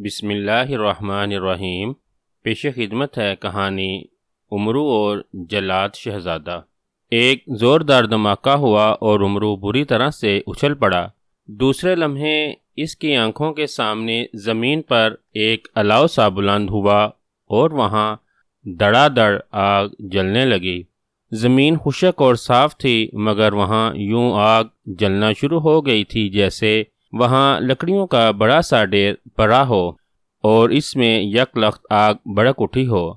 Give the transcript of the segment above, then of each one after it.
بسم اللہ الرحمن الرحیم۔ پیش خدمت ہے کہانی امرو اور جلاد شہزادہ۔ ایک زوردار دھماکہ ہوا اور امرو بری طرح سے اچھل پڑا۔ دوسرے لمحے اس کی آنکھوں کے سامنے زمین پر ایک الاؤ سا بلند ہوا اور وہاں دڑا دڑ آگ جلنے لگی۔ زمین خشک اور صاف تھی، مگر وہاں یوں آگ جلنا شروع ہو گئی تھی جیسے وہاں لکڑیوں کا بڑا سا ڈھیر پڑا ہو اور اس میں یک لخت آگ بھڑک اٹھی ہو۔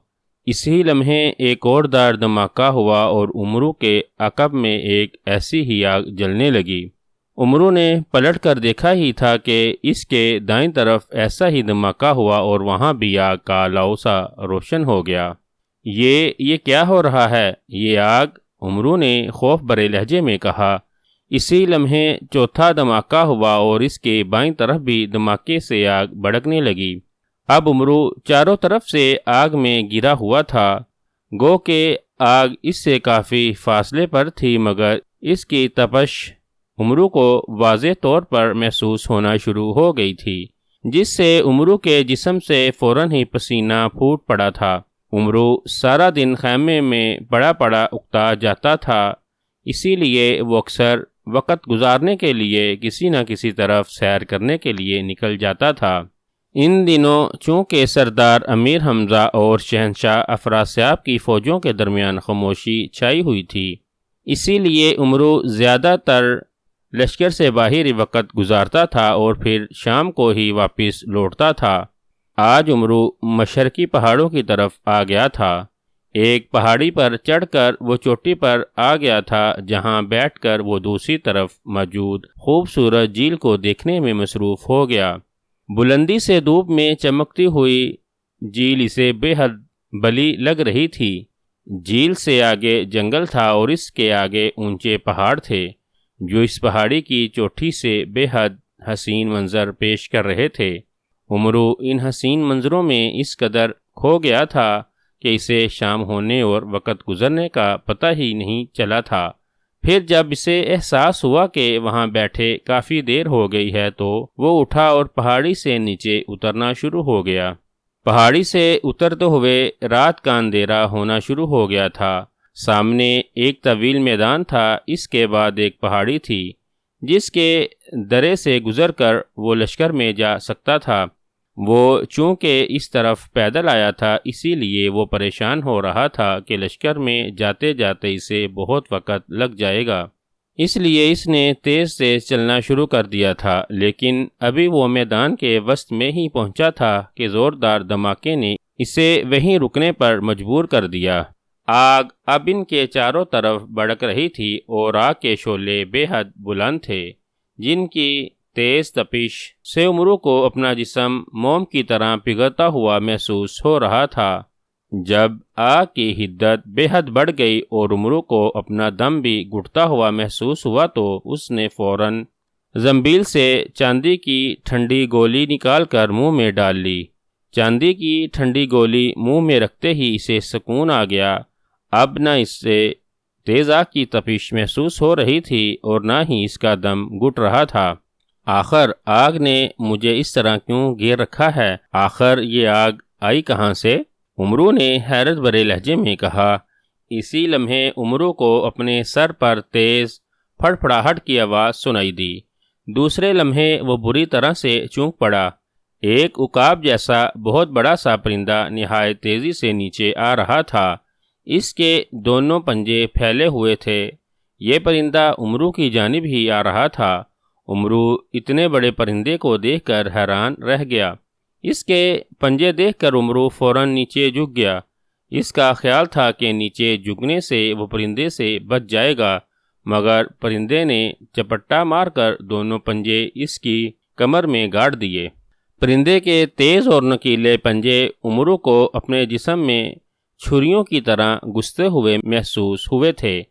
اسی لمحے ایک اور دار دھماکہ ہوا اور امرو کے عقب میں ایک ایسی ہی آگ جلنے لگی۔ امرو نے پلٹ کر دیکھا ہی تھا کہ اس کے دائیں طرف ایسا ہی دھماکہ ہوا اور وہاں بھی آگ کا الاؤ سا روشن ہو گیا۔ یہ کیا ہو رہا ہے؟ یہ آگ، امرو نے خوف بھرے لہجے میں کہا۔ اسی لمحے چوتھا دھماکہ ہوا اور اس کے بائیں طرف بھی دھماکے سے آگ بھڑکنے لگی۔ اب امرو چاروں طرف سے آگ میں گرا ہوا تھا، گو کہ آگ اس سے کافی فاصلے پر تھی، مگر اس کی تپش امرو کو واضح طور پر محسوس ہونا شروع ہو گئی تھی، جس سے امرو کے جسم سے فوراً ہی پسینہ پھوٹ پڑا تھا۔ امرو سارا دن خیمے میں پڑا اکتا جاتا تھا، اسی لیے وہ اکثر وقت گزارنے کے لیے کسی نہ کسی طرف سیر کرنے کے لیے نکل جاتا تھا۔ ان دنوں چونکہ سردار امیر حمزہ اور شہنشاہ افراسیاب کی فوجوں کے درمیان خاموشی چھائی ہوئی تھی، اسی لیے امرو زیادہ تر لشکر سے باہر وقت گزارتا تھا اور پھر شام کو ہی واپس لوٹتا تھا۔ آج امرو مشرقی پہاڑوں کی طرف آ گیا تھا۔ ایک پہاڑی پر چڑھ کر وہ چوٹی پر آ گیا تھا، جہاں بیٹھ کر وہ دوسری طرف موجود خوبصورت جھیل کو دیکھنے میں مصروف ہو گیا۔ بلندی سے دھوپ میں چمکتی ہوئی جھیل اسے بے حد بلی لگ رہی تھی۔ جھیل سے آگے جنگل تھا اور اس کے آگے اونچے پہاڑ تھے، جو اس پہاڑی کی چوٹی سے بے حد حسین منظر پیش کر رہے تھے۔ امرو ان حسین منظروں میں اس قدر کھو گیا تھا کہ اسے شام ہونے اور وقت گزرنے کا پتہ ہی نہیں چلا تھا۔ پھر جب اسے احساس ہوا کہ وہاں بیٹھے کافی دیر ہو گئی ہے تو وہ اٹھا اور پہاڑی سے نیچے اترنا شروع ہو گیا۔ پہاڑی سے اترتے ہوئے رات کا اندھیرا ہونا شروع ہو گیا تھا۔ سامنے ایک طویل میدان تھا، اس کے بعد ایک پہاڑی تھی جس کے درے سے گزر کر وہ لشکر میں جا سکتا تھا۔ وہ چونکہ اس طرف پیدل آیا تھا، اسی لیے وہ پریشان ہو رہا تھا کہ لشکر میں جاتے جاتے اسے بہت وقت لگ جائے گا، اس لیے اس نے تیز تیز چلنا شروع کر دیا تھا۔ لیکن ابھی وہ میدان کے وسط میں ہی پہنچا تھا کہ زوردار دھماکے نے اسے وہیں رکنے پر مجبور کر دیا۔ آگ اب ان کے چاروں طرف بھڑک رہی تھی اور آگ کے شعلے بے حد بلند تھے، جن کی تیز تپش سے امرو کو اپنا جسم موم کی طرح پگھلتا ہوا محسوس ہو رہا تھا۔ جب آگ کی حدت بے حد بڑھ گئی اور امرو کو اپنا دم بھی گھٹتا ہوا محسوس ہوا تو اس نے فوراً زنبیل سے چاندی کی ٹھنڈی گولی نکال کر منہ میں ڈال لی۔ چاندی کی ٹھنڈی گولی منہ میں رکھتے ہی اسے سکون آ گیا۔ اب نہ اس سے تیز آگ کی تپش محسوس ہو رہی تھی اور نہ ہی اس کا دم گھٹ رہا تھا۔ آخر آگ نے مجھے اس طرح کیوں گھیر رکھا ہے؟ آخر یہ آگ آئی کہاں سے؟ امرو نے حیرت بھرے لہجے میں کہا۔ اسی لمحے امرو کو اپنے سر پر تیز پھڑپھڑاہٹ کی آواز سنائی دی۔ دوسرے لمحے وہ بری طرح سے چونک پڑا۔ ایک عقاب جیسا بہت بڑا سا پرندہ نہایت تیزی سے نیچے آ رہا تھا۔ اس کے دونوں پنجے پھیلے ہوئے تھے۔ یہ پرندہ امرو کی جانب ہی آ رہا تھا۔ امرو اتنے بڑے پرندے کو دیکھ کر حیران رہ گیا۔ اس کے پنجے دیکھ کر امرو فوراً نیچے جھک گیا۔ اس کا خیال تھا کہ نیچے جھکنے سے وہ پرندے سے بچ جائے گا، مگر پرندے نے چپٹا مار کر دونوں پنجے اس کی کمر میں گاڑ دیے۔ پرندے کے تیز اور نکیلے پنجے امرو کو اپنے جسم میں چھریوں کی طرح گھستے ہوئے محسوس ہوئے تھے۔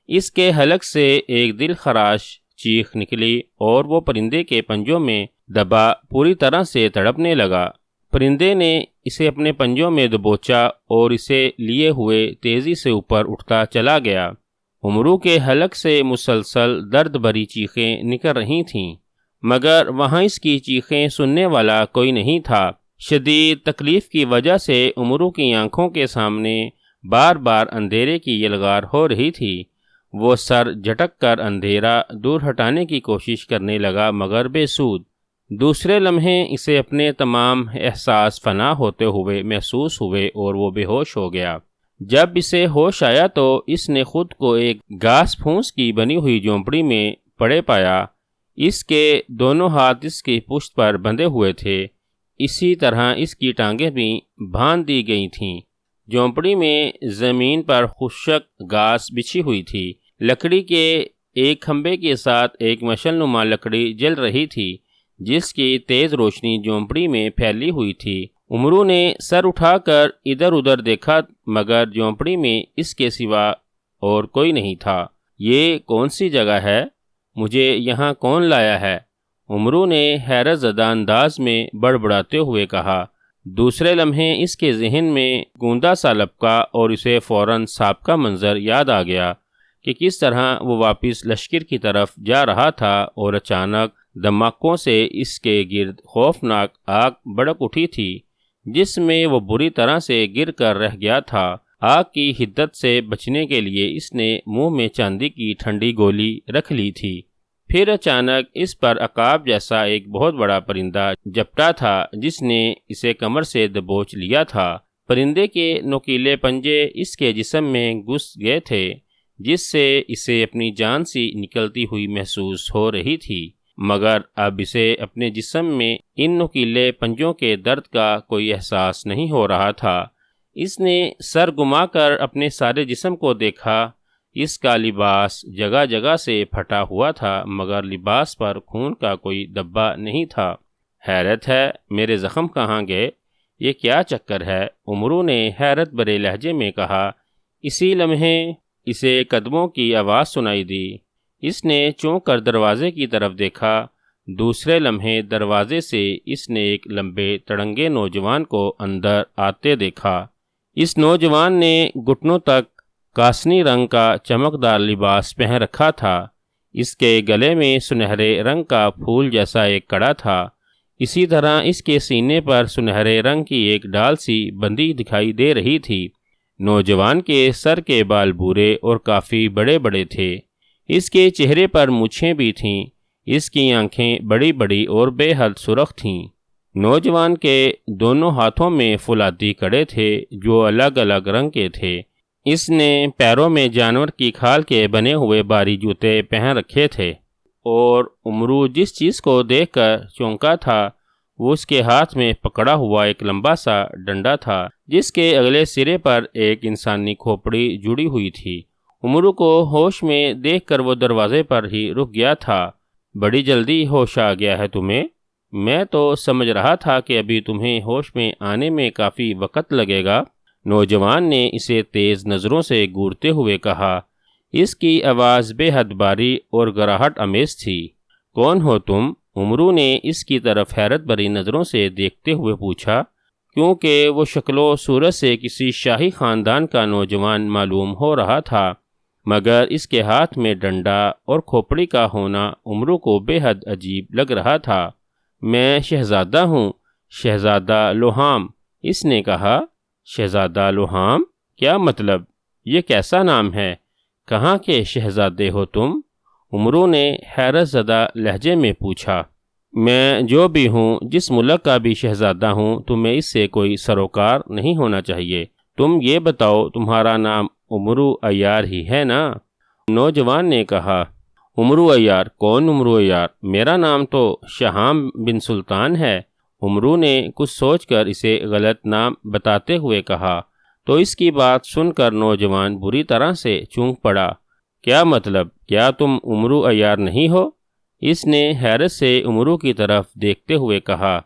اس کے حلق سے ایک دل خراش چیخ نکلی اور وہ پرندے کے پنجوں میں دبا پوری طرح سے تڑپنے لگا۔ پرندے نے اسے اپنے پنجوں میں دبوچا اور اسے لیے ہوئے تیزی سے اوپر اٹھتا چلا گیا۔ امرو کے حلق سے مسلسل درد بھری چیخیں نکل رہی تھیں، مگر وہاں اس کی چیخیں سننے والا کوئی نہیں تھا۔ شدید تکلیف کی وجہ سے عمرو کی آنکھوں کے سامنے بار بار اندھیرے کی یلغار ہو رہی تھی۔ وہ سر جھٹک کر اندھیرا دور ہٹانے کی کوشش کرنے لگا مگر بے سود۔ دوسرے لمحے اسے اپنے تمام احساس فنا ہوتے ہوئے محسوس ہوئے اور وہ بے ہوش ہو گیا۔ جب اسے ہوش آیا تو اس نے خود کو ایک گھاس پھوس کی بنی ہوئی جھونپڑی میں پڑے پایا۔ اس کے دونوں ہاتھ اس کی پشت پر بندھے ہوئے تھے، اسی طرح اس کی ٹانگیں بھی باندھ دی گئی تھیں۔ جھونپڑی میں زمین پر خشک گھاس بچھی ہوئی تھی۔ لکڑی کے ایک کھمبے کے ساتھ ایک مشعل نما لکڑی جل رہی تھی جس کی تیز روشنی جھونپڑی میں پھیلی ہوئی تھی۔ عمرو نے سر اٹھا کر ادھر ادھر دیکھا مگر جھونپڑی میں اس کے سوا اور کوئی نہیں تھا۔ یہ کون سی جگہ ہے؟ مجھے یہاں کون لایا ہے؟ عمرو نے حیرت زدہ انداز میں بڑبڑاتے ہوئے کہا۔ دوسرے لمحے اس کے ذہن میں گوندا سا لپکا اور اسے فوراً سابقہ منظر یاد آ گیا کہ کس طرح وہ واپس لشکر کی طرف جا رہا تھا اور اچانک دھماکوں سے اس کے گرد خوفناک آگ بھڑک اٹھی تھی جس میں وہ بری طرح سے گر کر رہ گیا تھا۔ آگ کی حدت سے بچنے کے لیے اس نے منہ میں چاندی کی ٹھنڈی گولی رکھ لی تھی۔ پھر اچانک اس پر عقاب جیسا ایک بہت بڑا پرندہ جھپٹا تھا جس نے اسے کمر سے دبوچ لیا تھا۔ پرندے کے نوکیلے پنجے اس کے جسم میں گھس گئے تھے جس سے اسے اپنی جان سی نکلتی ہوئی محسوس ہو رہی تھی، مگر اب اسے اپنے جسم میں ان نوکیلے پنجوں کے درد کا کوئی احساس نہیں ہو رہا تھا۔ اس نے سر گھما کر اپنے سارے جسم کو دیکھا۔ اس کا لباس جگہ جگہ سے پھٹا ہوا تھا مگر لباس پر خون کا کوئی دھبا نہیں تھا۔ حیرت ہے، میرے زخم کہاں گئے؟ یہ کیا چکر ہے؟ عمرو نے حیرت بھرے لہجے میں کہا۔ اسی لمحے اسے قدموں کی آواز سنائی دی۔ اس نے چونک کر دروازے کی طرف دیکھا۔ دوسرے لمحے دروازے سے اس نے ایک لمبے تڑنگے نوجوان کو اندر آتے دیکھا۔ اس نوجوان نے گھٹنوں تک کاسنی رنگ کا چمکدار لباس پہن رکھا تھا۔ اس کے گلے میں سنہرے رنگ کا پھول جیسا ایک کڑا تھا۔ اسی طرح اس کے سینے پر سنہرے رنگ کی ایک ڈال سی بندھی دکھائی دے رہی تھی۔ نوجوان کے سر کے بال بھورے اور کافی بڑے بڑے تھے۔ اس کے چہرے پر مچھیں بھی تھیں۔ اس کی آنکھیں بڑی بڑی اور بے حد سرخ تھیں۔ نوجوان کے دونوں ہاتھوں میں فولادی کڑے تھے جو الگ الگ رنگ کے تھے۔ اس نے پیروں میں جانور کی کھال کے بنے ہوئے بھاری جوتے پہن رکھے تھے اور عمرو جس چیز کو دیکھ کر چونکا تھا وہ اس کے ہاتھ میں پکڑا ہوا ایک لمبا سا ڈنڈا تھا جس کے اگلے سرے پر ایک انسانی کھوپڑی جڑی ہوئی تھی۔ عمرو کو ہوش میں دیکھ کر وہ دروازے پر ہی رک گیا تھا۔ بڑی جلدی ہوش آ گیا ہے تمہیں؟ میں تو سمجھ رہا تھا کہ ابھی تمہیں ہوش میں آنے میں کافی وقت لگے گا۔ نوجوان نے اسے تیز نظروں سے گورتے ہوئے کہا۔ اس کی آواز بے حد بھاری اور گراہٹ آمیز تھی۔ کون ہو تم؟ عمرو نے اس کی طرف حیرت بھری نظروں سے دیکھتے ہوئے پوچھا، کیونکہ وہ شکل و صورت سے کسی شاہی خاندان کا نوجوان معلوم ہو رہا تھا، مگر اس کے ہاتھ میں ڈنڈا اور کھوپڑی کا ہونا عمرو کو بے حد عجیب لگ رہا تھا۔ میں شہزادہ ہوں، شہزادہ لوہام، اس نے کہا۔ شہزادہ لوہام؟ کیا مطلب؟ یہ کیسا نام ہے؟ کہاں کے شہزادے ہو تم؟ عمرو نے حیرت زدہ لہجے میں پوچھا۔ میں جو بھی ہوں، جس ملک کا بھی شہزادہ ہوں، تمہیں اس سے کوئی سروکار نہیں ہونا چاہیے۔ تم یہ بتاؤ، تمہارا نام عمرو عیار ہی ہے نا؟ نوجوان نے کہا۔ عمرو عیار؟ کون عمرو عیار؟ میرا نام تو شہام بن سلطان ہے۔ عمرو نے کچھ سوچ کر اسے غلط نام بتاتے ہوئے کہا تو اس کی بات سن کر نوجوان بری طرح سے چونک پڑا۔ کیا مطلب؟ کیا تم عمرو عیار نہیں ہو؟ اس نے حیرت سے عمرو کی طرف دیکھتے ہوئے کہا۔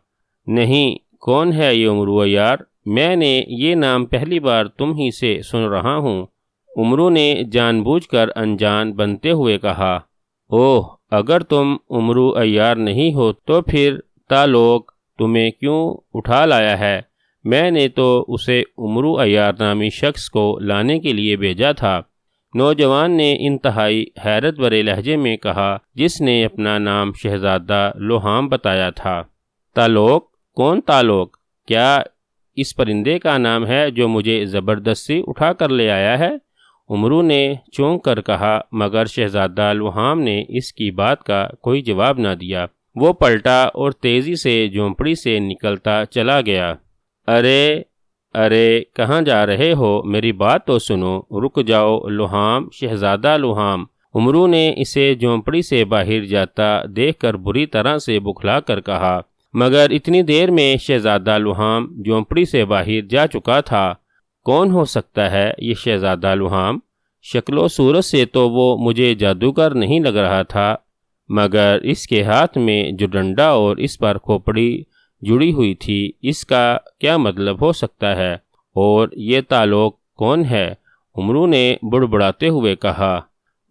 نہیں، کون ہے یہ عمرو عیار؟ میں نے یہ نام پہلی بار تم ہی سے سن رہا ہوں۔ عمرو نے جان بوجھ کر انجان بنتے ہوئے کہا۔ اوہ، اگر تم عمرو عیار نہیں ہو تو پھر تعلق تمہیں کیوں اٹھا لایا ہے؟ میں نے تو اسے عمرو عیار نامی شخص کو لانے کے لیے بھیجا تھا، نوجوان نے انتہائی حیرت بھرے لہجے میں کہا جس نے اپنا نام شہزادہ لوہام بتایا تھا۔ تعلق؟ کون تعلق؟ کیا اس پرندے کا نام ہے جو مجھے زبردستی اٹھا کر لے آیا ہے؟ عمرو نے چونک کر کہا، مگر شہزادہ لوہام نے اس کی بات کا کوئی جواب نہ دیا۔ وہ پلٹا اور تیزی سے جھونپڑی سے نکلتا چلا گیا۔ ارے کہاں جا رہے ہو؟ میری بات تو سنو، رک جاؤ لوہام، شہزادہ لوہام۔ عمرو نے اسے جھونپڑی سے باہر جاتا دیکھ کر بری طرح سے بکھلا کر کہا، مگر اتنی دیر میں شہزادہ لوہام جھونپڑی سے باہر جا چکا تھا۔ کون ہو سکتا ہے یہ شہزادہ لوہام؟ شکل و صورت سے تو وہ مجھے جادوگر نہیں لگ رہا تھا، مگر اس کے ہاتھ میں جو ڈنڈا اور اس پر کھوپڑی جڑی ہوئی تھی، اس کا کیا مطلب ہو سکتا ہے؟ اور یہ تعلق کون ہے؟ عمرو نے بڑبڑاتے ہوئے کہا،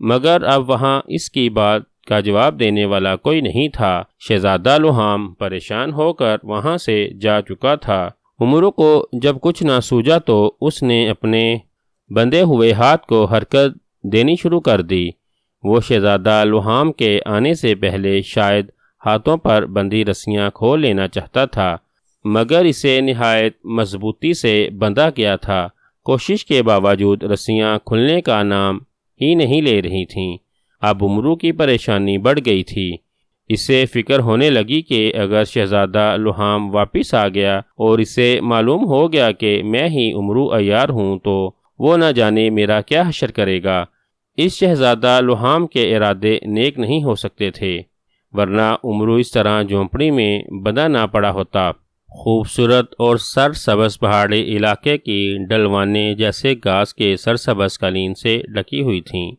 مگر اب وہاں اس کی بات کا جواب دینے والا کوئی نہیں تھا۔ شہزادہ لوہام پریشان ہو کر وہاں سے جا چکا تھا۔ عمرو کو جب کچھ نہ سوجا تو اس نے اپنے بندھے ہوئے ہاتھ کو حرکت دینی شروع کر دی۔ وہ شہزادہ لوہام کے آنے سے پہلے شاید ہاتھوں پر بندھی رسیاں کھول لینا چاہتا تھا، مگر اسے نہایت مضبوطی سے بندھا گیا تھا۔ کوشش کے باوجود رسیاں کھلنے کا نام ہی نہیں لے رہی تھیں۔ اب عمرو کی پریشانی بڑھ گئی تھی۔ اسے فکر ہونے لگی کہ اگر شہزادہ لوہام واپس آ گیا اور اسے معلوم ہو گیا کہ میں ہی عمرو عیار ہوں تو وہ نہ جانے میرا کیا حشر کرے گا۔ اس شہزادہ لوہام کے ارادے نیک نہیں ہو سکتے تھے، ورنہ عمرو اس طرح جھونپڑی میں بندھا نہ پڑا ہوتا۔ خوبصورت اور سرسبز پہاڑی علاقے کی ڈلوانے جیسے گھاس کے سرسبز قالین سے ڈھکی ہوئی تھیں۔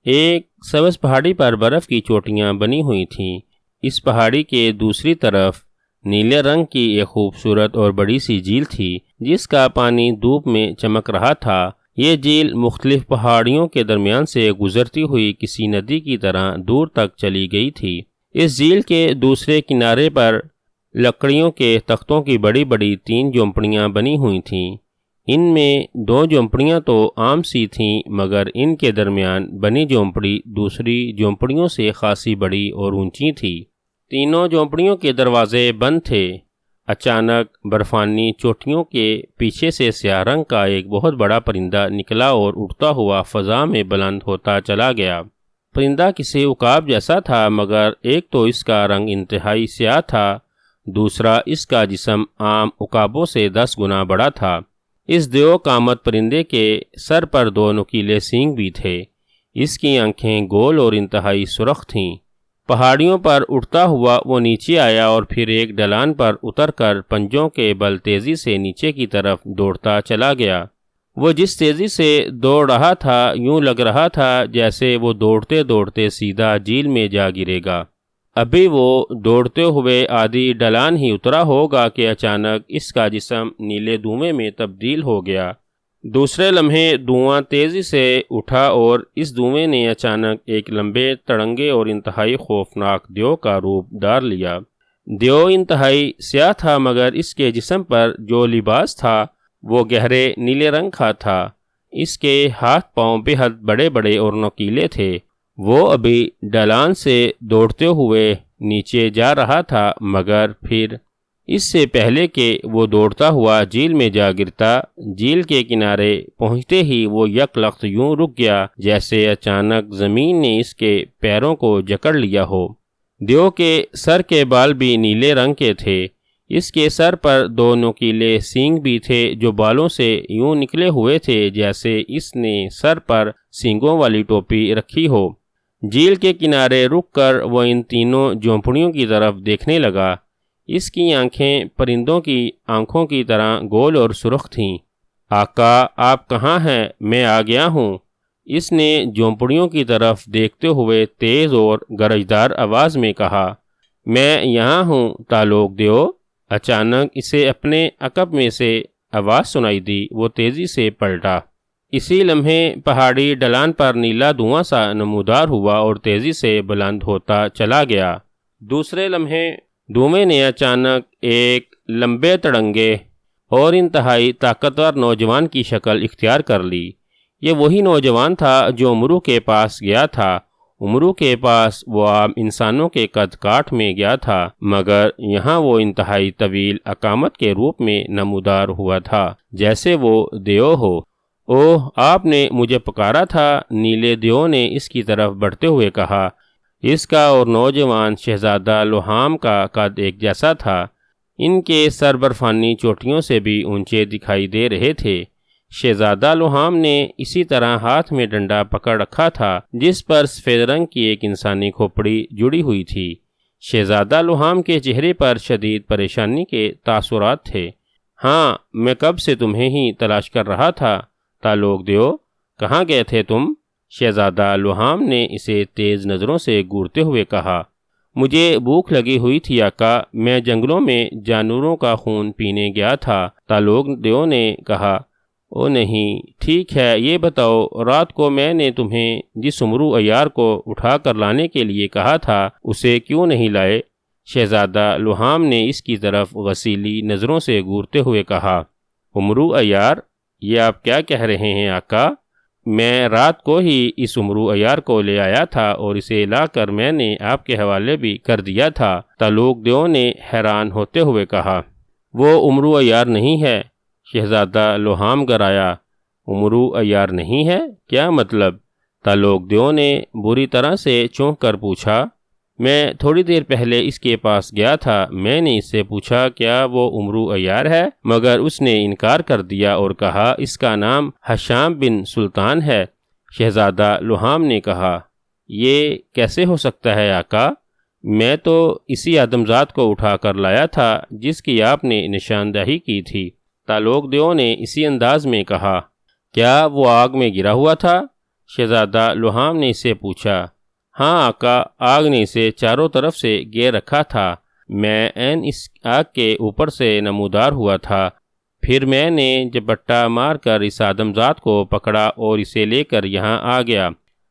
ایک سبز پہاڑی پر برف کی چوٹیاں بنی ہوئی تھیں۔ اس پہاڑی کے دوسری طرف نیلے رنگ کی ایک خوبصورت اور بڑی سی جھیل تھی، جس کا پانی دھوپ میں چمک رہا تھا۔ یہ جھیل مختلف پہاڑیوں کے درمیان سے گزرتی ہوئی کسی ندی کی طرح دور تک چلی گئی تھی۔ اس جھیل کے دوسرے کنارے پر لکڑیوں کے تختوں کی بڑی بڑی 3 جھونپڑیاں بنی ہوئی تھیں۔ ان میں 2 جھونپڑیاں تو عام سی تھیں، مگر ان کے درمیان بنی جھونپڑی دوسری جھونپڑیوں سے خاصی بڑی اور اونچی تھی۔ تینوں جھونپڑیوں کے دروازے بند تھے۔ اچانک برفانی چوٹیوں کے پیچھے سے سیاہ رنگ کا ایک بہت بڑا پرندہ نکلا اور اڑتا ہوا فضا میں بلند ہوتا چلا گیا۔ پرندہ کسی عقاب جیسا تھا، مگر ایک تو اس کا رنگ انتہائی سیاہ تھا، دوسرا اس کا جسم عام عقابوں سے 10 گنا بڑا تھا۔ اس دیو قامت پرندے کے سر پر 2 نوکیلے سینگ بھی تھے۔ اس کی آنکھیں گول اور انتہائی سرخ تھیں۔ پہاڑیوں پر اڑتا ہوا وہ نیچے آیا اور پھر ایک ڈھلان پر اتر کر پنجوں کے بل تیزی سے نیچے کی طرف دوڑتا چلا گیا۔ وہ جس تیزی سے دوڑ رہا تھا، یوں لگ رہا تھا جیسے وہ دوڑتے دوڑتے سیدھا جھیل میں جا گرے گا۔ ابھی وہ دوڑتے ہوئے آدھی ڈھلان ہی اترا ہوگا کہ اچانک اس کا جسم نیلے دھوئیں میں تبدیل ہو گیا۔ دوسرے لمحے دھواں تیزی سے اٹھا اور اس دھوئیں نے اچانک ایک لمبے تڑنگے اور انتہائی خوفناک دیو کا روپ دھار لیا۔ دیو انتہائی سیاہ تھا، مگر اس کے جسم پر جو لباس تھا وہ گہرے نیلے رنگ کا تھا۔ اس کے ہاتھ پاؤں بے حد بڑے بڑے اور نوکیلے تھے۔ وہ ابھی ڈھلان سے دوڑتے ہوئے نیچے جا رہا تھا، مگر پھر اس سے پہلے کہ وہ دوڑتا ہوا جھیل میں جا گرتا، جھیل کے کنارے پہنچتے ہی وہ یک لخت یوں رک گیا جیسے اچانک زمین نے اس کے پیروں کو جکڑ لیا ہو۔ دیو کے سر کے بال بھی نیلے رنگ کے تھے۔ اس کے سر پر 2 نوکیلے سینگ بھی تھے جو بالوں سے یوں نکلے ہوئے تھے جیسے اس نے سر پر سینگوں والی ٹوپی رکھی ہو۔ جھیل کے کنارے رک کر وہ ان تینوں جھونپڑیوں کی طرف دیکھنے لگا۔ اس کی آنکھیں پرندوں کی آنکھوں کی طرح گول اور سرخ تھیں۔ آقا، آپ کہاں ہیں؟ میں آ گیا ہوں، اس نے جھونپڑیوں کی طرف دیکھتے ہوئے تیز اور گرجدار آواز میں کہا۔ میں یہاں ہوں تعلق دیو۔ اچانک اسے اپنے عقب میں سے آواز سنائی دی۔ وہ تیزی سے پلٹا۔ اسی لمحے پہاڑی ڈھلان پر نیلا دھواں سا نمودار ہوا اور تیزی سے بلند ہوتا چلا گیا۔ دوسرے لمحے دھوئیں نے اچانک ایک لمبے تڑنگے اور انتہائی طاقتور نوجوان کی شکل اختیار کر لی۔ یہ وہی نوجوان تھا جو عمرو کے پاس گیا تھا عمرو کے پاس وہ عام انسانوں کے قد کاٹ میں گیا تھا، مگر یہاں وہ انتہائی طویل اقامت کے روپ میں نمودار ہوا تھا، جیسے وہ دیو ہو۔ اوہ، آپ نے مجھے پکارا تھا، نیلے دیو نے اس کی طرف بڑھتے ہوئے کہا۔ اس کا اور نوجوان شہزادہ لوہام کا قد ایک جیسا تھا، ان کے سر برفانی چوٹیوں سے بھی اونچے دکھائی دے رہے تھے۔ شہزادہ لوہام نے اسی طرح ہاتھ میں ڈنڈا پکڑ رکھا تھا جس پر سفید رنگ کی ایک انسانی کھوپڑی جڑی ہوئی تھی۔ شہزادہ لوہام کے چہرے پر شدید پریشانی کے تاثرات تھے۔ ہاں، میں کب سے تمہیں ہی تلاش کر رہا تھا، تالوک دیو، کہاں گئے تھے تم؟ شہزادہ لوہام نے اسے تیز نظروں سے گورتے ہوئے کہا۔ مجھے بھوک لگی ہوئی تھی آقا، میں جنگلوں میں جانوروں کا خون پینے گیا تھا، تالوک دیو نے کہا۔ او نہیں، ٹھیک ہے، یہ بتاؤ، رات کو میں نے تمہیں جس عمرو عیار کو اٹھا کر لانے کے لیے کہا تھا اسے کیوں نہیں لائے؟ شہزادہ لوہام نے اس کی طرف غسیلی نظروں سے گورتے ہوئے کہا۔ عمرو عیار؟ یہ آپ کیا کہہ رہے ہیں آقا؟ میں رات کو ہی اس عمرو عیار کو لے آیا تھا اور اسے لا کر میں نے آپ کے حوالے بھی کر دیا تھا، تالوک دیو نے حیران ہوتے ہوئے کہا۔ وہ عمرو عیار نہیں ہے، شہزادہ لوہام گرایا۔ عمرو عیار نہیں ہے؟ کیا مطلب؟ تالوک دیو نے بری طرح سے چونک کر پوچھا۔ میں تھوڑی دیر پہلے اس کے پاس گیا تھا، میں نے اس سے پوچھا کیا وہ عمرو عیار ہے، مگر اس نے انکار کر دیا اور کہا اس کا نام ہشام بن سلطان ہے۔ شہزادہ لوہام نے کہا، یہ کیسے ہو سکتا ہے آقا؟ میں تو اسی آدمزاد کو اٹھا کر لایا تھا جس کی آپ نے نشاندہی کی تھی۔ تالوک دیو نے اسی انداز میں کہا۔ کیا وہ آگ میں گرا ہوا تھا؟ شہزادہ لوہام نے اس سے پوچھا۔ ہاں آقا، آگ نے اسے چاروں طرف سے گھیر رکھا تھا، میں عین اس آگ کے اوپر سے نمودار ہوا تھا، پھر میں نے جپٹا مار کر اس آدمزاد کو پکڑا اور اسے لے کر یہاں آ گیا۔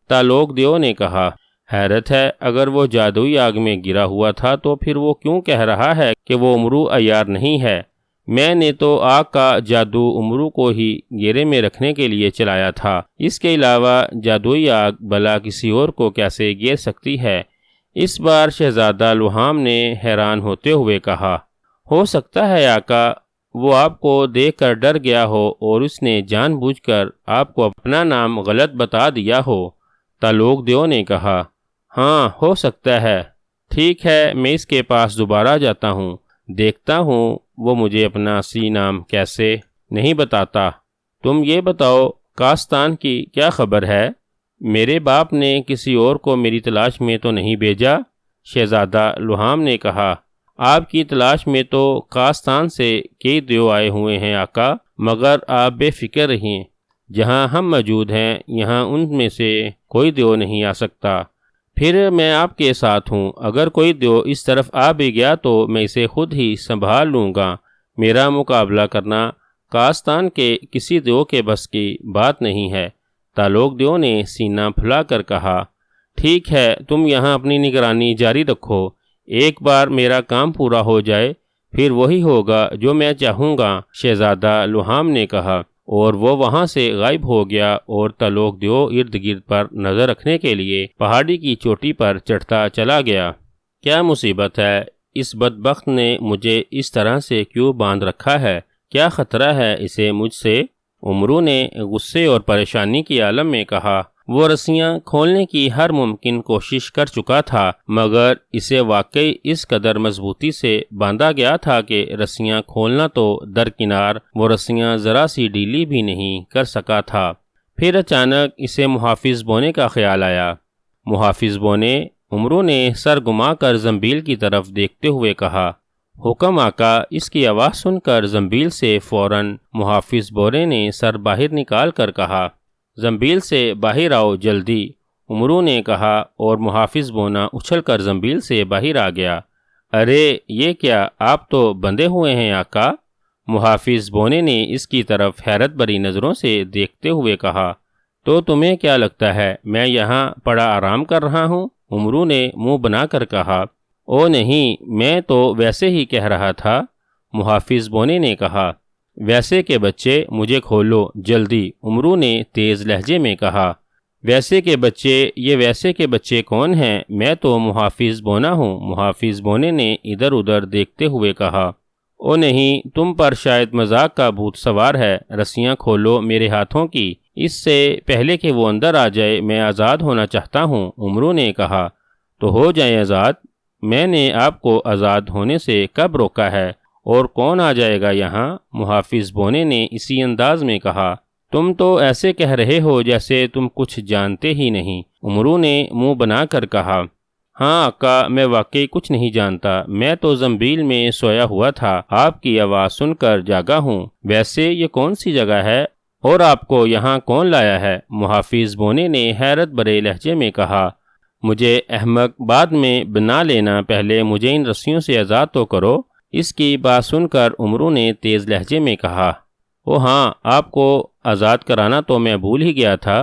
تالوک دیو نے کہا، حیرت ہے، اگر وہ جادوئی آگ میں گرا ہوا تھا تو پھر وہ کیوں کہہ رہا ہے کہ وہ عمرو عیار نہیں ہے؟ میں نے تو آگ کا جادو عمرو کو ہی گھیرے میں رکھنے کے لیے چلایا تھا، اس کے علاوہ جادوئی آگ بھلا کسی اور کو کیسے گھیر سکتی ہے؟ اس بار شہزادہ لوہام نے حیران ہوتے ہوئے کہا۔ ہو سکتا ہے آقا وہ آپ کو دیکھ کر ڈر گیا ہو اور اس نے جان بوجھ کر آپ کو اپنا نام غلط بتا دیا ہو، تالوک دیو نے کہا۔ ہاں، ہو سکتا ہے۔ ٹھیک ہے، میں اس کے پاس دوبارہ جاتا ہوں، دیکھتا ہوں وہ مجھے اپنا اصلی نام کیسے نہیں بتاتا۔ تم یہ بتاؤ، کاستان کی کیا خبر ہے؟ میرے باپ نے کسی اور کو میری تلاش میں تو نہیں بھیجا؟ شہزادہ لوہام نے کہا۔ آپ کی تلاش میں تو کاستان سے کئی دیو آئے ہوئے ہیں آقا، مگر آپ بے فکر رہیں، جہاں ہم موجود ہیں یہاں ان میں سے کوئی دیو نہیں آ سکتا۔ پھر میں آپ کے ساتھ ہوں، اگر کوئی دیو اس طرف آ بھی گیا تو میں اسے خود ہی سنبھال لوں گا، میرا مقابلہ کرنا کاستان کے کسی دیو کے بس کی بات نہیں ہے۔ تالوک دیو نے سینہ پھلا کر کہا۔ ٹھیک ہے، تم یہاں اپنی نگرانی جاری رکھو، ایک بار میرا کام پورا ہو جائے پھر وہی ہوگا جو میں چاہوں گا، شہزادہ لوہام نے کہا، اور وہ وہاں سے غائب ہو گیا اور تالوک دیو ارد گرد پر نظر رکھنے کے لیے پہاڑی کی چوٹی پر چڑھتا چلا گیا۔ کیا مصیبت ہے؟ اس بدبخت نے مجھے اس طرح سے کیوں باندھ رکھا ہے؟ کیا خطرہ ہے اسے مجھ سے؟ عمرو نے غصے اور پریشانی کی عالم میں کہا۔ وہ رسیاں کھولنے کی ہر ممکن کوشش کر چکا تھا، مگر اسے واقعی اس قدر مضبوطی سے باندھا گیا تھا کہ رسیاں کھولنا تو درکنار، وہ رسیاں ذرا سی ڈھیلی بھی نہیں کر سکا تھا۔ پھر اچانک اسے محافظ بونے کا خیال آیا۔ محافظ بونے؟ عمرو نے سر گھما کر زنبیل کی طرف دیکھتے ہوئے کہا۔ حکم آقا۔ اس کی آواز سن کر زنبیل سے فوراً محافظ بونے نے سر باہر نکال کر کہا، زنبیل سے باہر آؤ جلدی، عمرو نے کہا، اور محافظ بونا اچھل کر زنبیل سے باہر آ گیا۔ ارے یہ کیا، آپ تو بندھے ہوئے ہیں آقا؟ محافظ بونے نے اس کی طرف حیرت بھری نظروں سے دیکھتے ہوئے کہا۔ تو تمہیں کیا لگتا ہے میں یہاں پڑا آرام کر رہا ہوں؟ عمرو نے منہ بنا کر کہا۔ او نہیں، میں تو ویسے ہی کہہ رہا تھا، محافظ بونے نے کہا۔ ویسے کہ بچے، مجھے کھولو جلدی، عمرو نے تیز لہجے میں کہا۔ ویسے کے بچے کون ہیں؟ میں تو محافظ بونا ہوں۔ محافظ بونے نے ادھر ادھر دیکھتے ہوئے کہا، او نہیں، تم پر شاید مذاق کا بھوت سوار ہے۔ رسیاں کھولو میرے ہاتھوں کی، اس سے پہلے کہ وہ اندر آ جائے میں آزاد ہونا چاہتا ہوں۔ عمرو نے کہا، تو ہو جائیں آزاد، میں نے آپ کو آزاد ہونے سے کب روکا ہے؟ اور کون آ جائے گا یہاں؟ محافظ بونے نے اسی انداز میں کہا، تم تو ایسے کہہ رہے ہو جیسے تم کچھ جانتے ہی نہیں۔ عمرو نے منہ بنا کر کہا، ہاں آقا، میں واقعی کچھ نہیں جانتا، میں تو زنبیل میں سویا ہوا تھا، آپ کی آواز سن کر جاگا ہوں۔ ویسے یہ کون سی جگہ ہے اور آپ کو یہاں کون لایا ہے؟ محافظ بونے نے حیرت بھرے لہجے میں کہا، مجھے احمق بعد میں بنا لینا، پہلے مجھے ان رسیوں سے آزاد تو کرو۔ اس کی بات سن کر عمرو نے تیز لہجے میں کہا، او ہاں، آپ کو آزاد کرانا تو میں بھول ہی گیا تھا،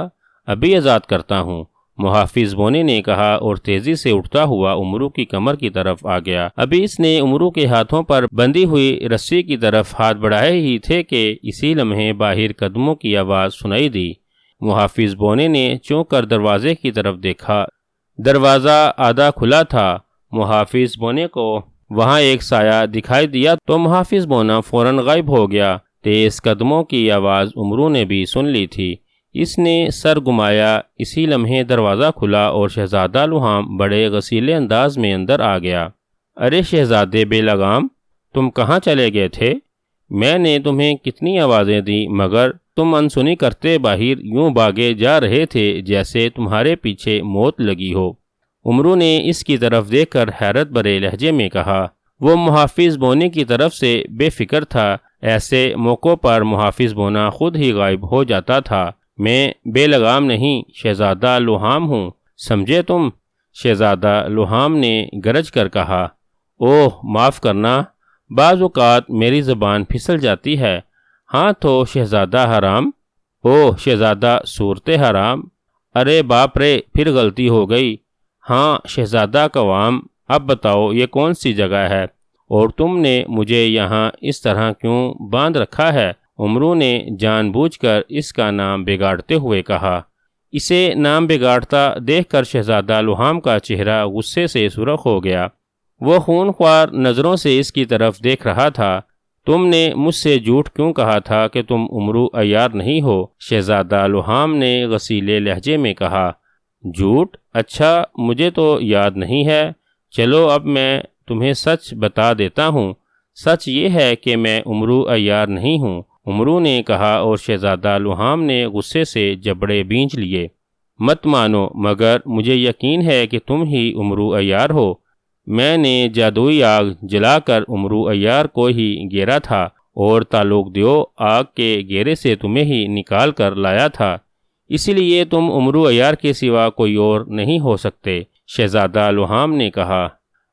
ابھی آزاد کرتا ہوں۔ محافظ بونے نے کہا اور تیزی سے اٹھتا ہوا عمرو کی کمر کی طرف آ گیا۔ ابھی اس نے عمرو کے ہاتھوں پر بندھی ہوئی رسی کی طرف ہاتھ بڑھائے ہی تھے کہ اسی لمحے باہر قدموں کی آواز سنائی دی۔ محافظ بونے نے چونک کر دروازے کی طرف دیکھا، دروازہ آدھا کھلا تھا۔ محافظ بونے کو وہاں ایک سایہ دکھائی دیا تو محافظ بونا فوراً غائب ہو گیا۔ تیز قدموں کی آواز عمرو نے بھی سن لی تھی۔ اس نے سر گھمایا، اسی لمحے دروازہ کھلا اور شہزادہ لوہام بڑے غصیلے انداز میں اندر آ گیا۔ ارے شہزادے بے لگام، تم کہاں چلے گئے تھے؟ میں نے تمہیں کتنی آوازیں دی مگر تم انسنی کرتے باہر یوں بھاگے جا رہے تھے جیسے تمہارے پیچھے موت لگی ہو۔ عمرو نے اس کی طرف دیکھ کر حیرت بھرے لہجے میں کہا۔ وہ محافظ بونے کی طرف سے بے فکر تھا، ایسے موقعوں پر محافظ بونا خود ہی غائب ہو جاتا تھا۔ میں بے لگام نہیں، شہزادہ لوہام ہوں، سمجھے تم؟ شہزادہ لوہام نے گرج کر کہا۔ اوہ معاف کرنا، بعض اوقات میری زبان پھسل جاتی ہے۔ ہاں تو شہزادہ حرام، اوہ شہزادہ صورت حرام، ارے باپ رے، پھر غلطی ہو گئی۔ ہاں شہزادہ قوام، اب بتاؤ یہ کون سی جگہ ہے اور تم نے مجھے یہاں اس طرح کیوں باندھ رکھا ہے؟ عمرو نے جان بوجھ کر اس کا نام بگاڑتے ہوئے کہا۔ اسے نام بگاڑتا دیکھ کر شہزادہ لوہام کا چہرہ غصے سے سرخ ہو گیا۔ وہ خون خوار نظروں سے اس کی طرف دیکھ رہا تھا۔ تم نے مجھ سے جھوٹ کیوں کہا تھا کہ تم عمرو عیار نہیں ہو؟ شہزادہ لوہام نے غصیلے لہجے میں کہا۔ جھوٹ؟ اچھا، مجھے تو یاد نہیں ہے۔ چلو اب میں تمہیں سچ بتا دیتا ہوں۔ سچ یہ ہے کہ میں عمرو عیار نہیں ہوں، عمرو نے کہا اور شہزادہ لوہام نے غصے سے جبڑے بھینچ لیے۔ مت مانو، مگر مجھے یقین ہے کہ تم ہی عمرو عیار ہو۔ میں نے جادوئی آگ جلا کر عمرو عیار کو ہی گھیرا تھا اور تعلق دیو آگ کے گھیرے سے تمہیں ہی نکال کر لایا تھا، اسی لیے تم عمرو عیار کے سوا کوئی اور نہیں ہو سکتے۔ شہزادہ لوہام نے کہا۔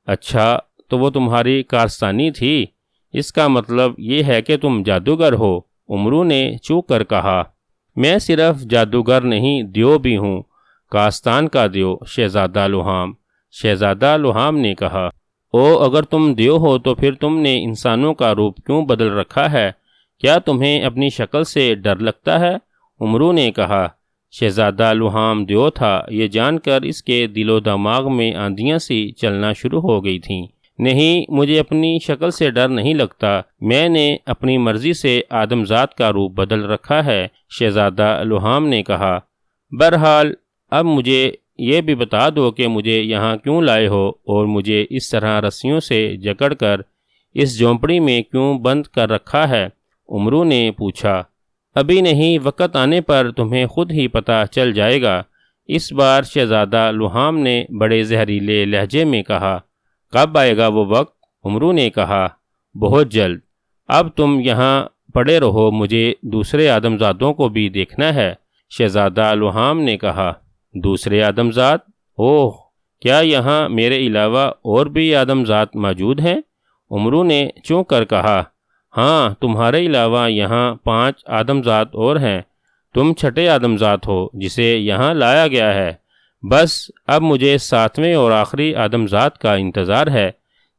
اچھا، تو وہ تمہاری کارستانی تھی؟ اس کا مطلب یہ ہے کہ تم جادوگر ہو؟ عمرو نے چونک کر کہا۔ میں صرف جادوگر نہیں، دیو بھی ہوں، کاستان کا دیو، شہزادہ لوہام۔ شہزادہ لوہام نے کہا۔ او اگر تم دیو ہو تو پھر تم نے انسانوں کا روپ کیوں بدل رکھا ہے؟ کیا تمہیں اپنی شکل سے ڈر لگتا ہے؟ عمرو نے کہا۔ شہزادہ لوہام دیو تھا، یہ جان کر اس کے دل و دماغ میں آندیاں سی چلنا شروع ہو گئی تھیں۔ نہیں، مجھے اپنی شکل سے ڈر نہیں لگتا، میں نے اپنی مرضی سے آدم ذات کا روپ بدل رکھا ہے، شہزادہ لوہام نے کہا۔ بہرحال اب مجھے یہ بھی بتا دو کہ مجھے یہاں کیوں لائے ہو اور مجھے اس طرح رسیوں سے جکڑ کر اس جھونپڑی میں کیوں بند کر رکھا ہے؟ عمرو نے پوچھا۔ ابھی نہیں، وقت آنے پر تمہیں خود ہی پتہ چل جائے گا، اس بار شہزادہ لوہام نے بڑے زہریلے لہجے میں کہا۔ کب آئے گا وہ وقت؟ عمرو نے کہا۔ بہت جلد۔ اب تم یہاں پڑے رہو، مجھے دوسرے آدمزادوں کو بھی دیکھنا ہے، شہزادہ لوہام نے کہا۔ دوسرے آدمزاد؟ اوہ، کیا یہاں میرے علاوہ اور بھی آدمزاد موجود ہیں؟ عمرو نے چونک کر کہا۔ ہاں، تمہارے علاوہ یہاں 5 آدمزاد اور ہیں، تم چھٹے آدمزاد ہو جسے یہاں لایا گیا ہے۔ بس اب مجھے 7ویں اور آخری آدمزاد کا انتظار ہے،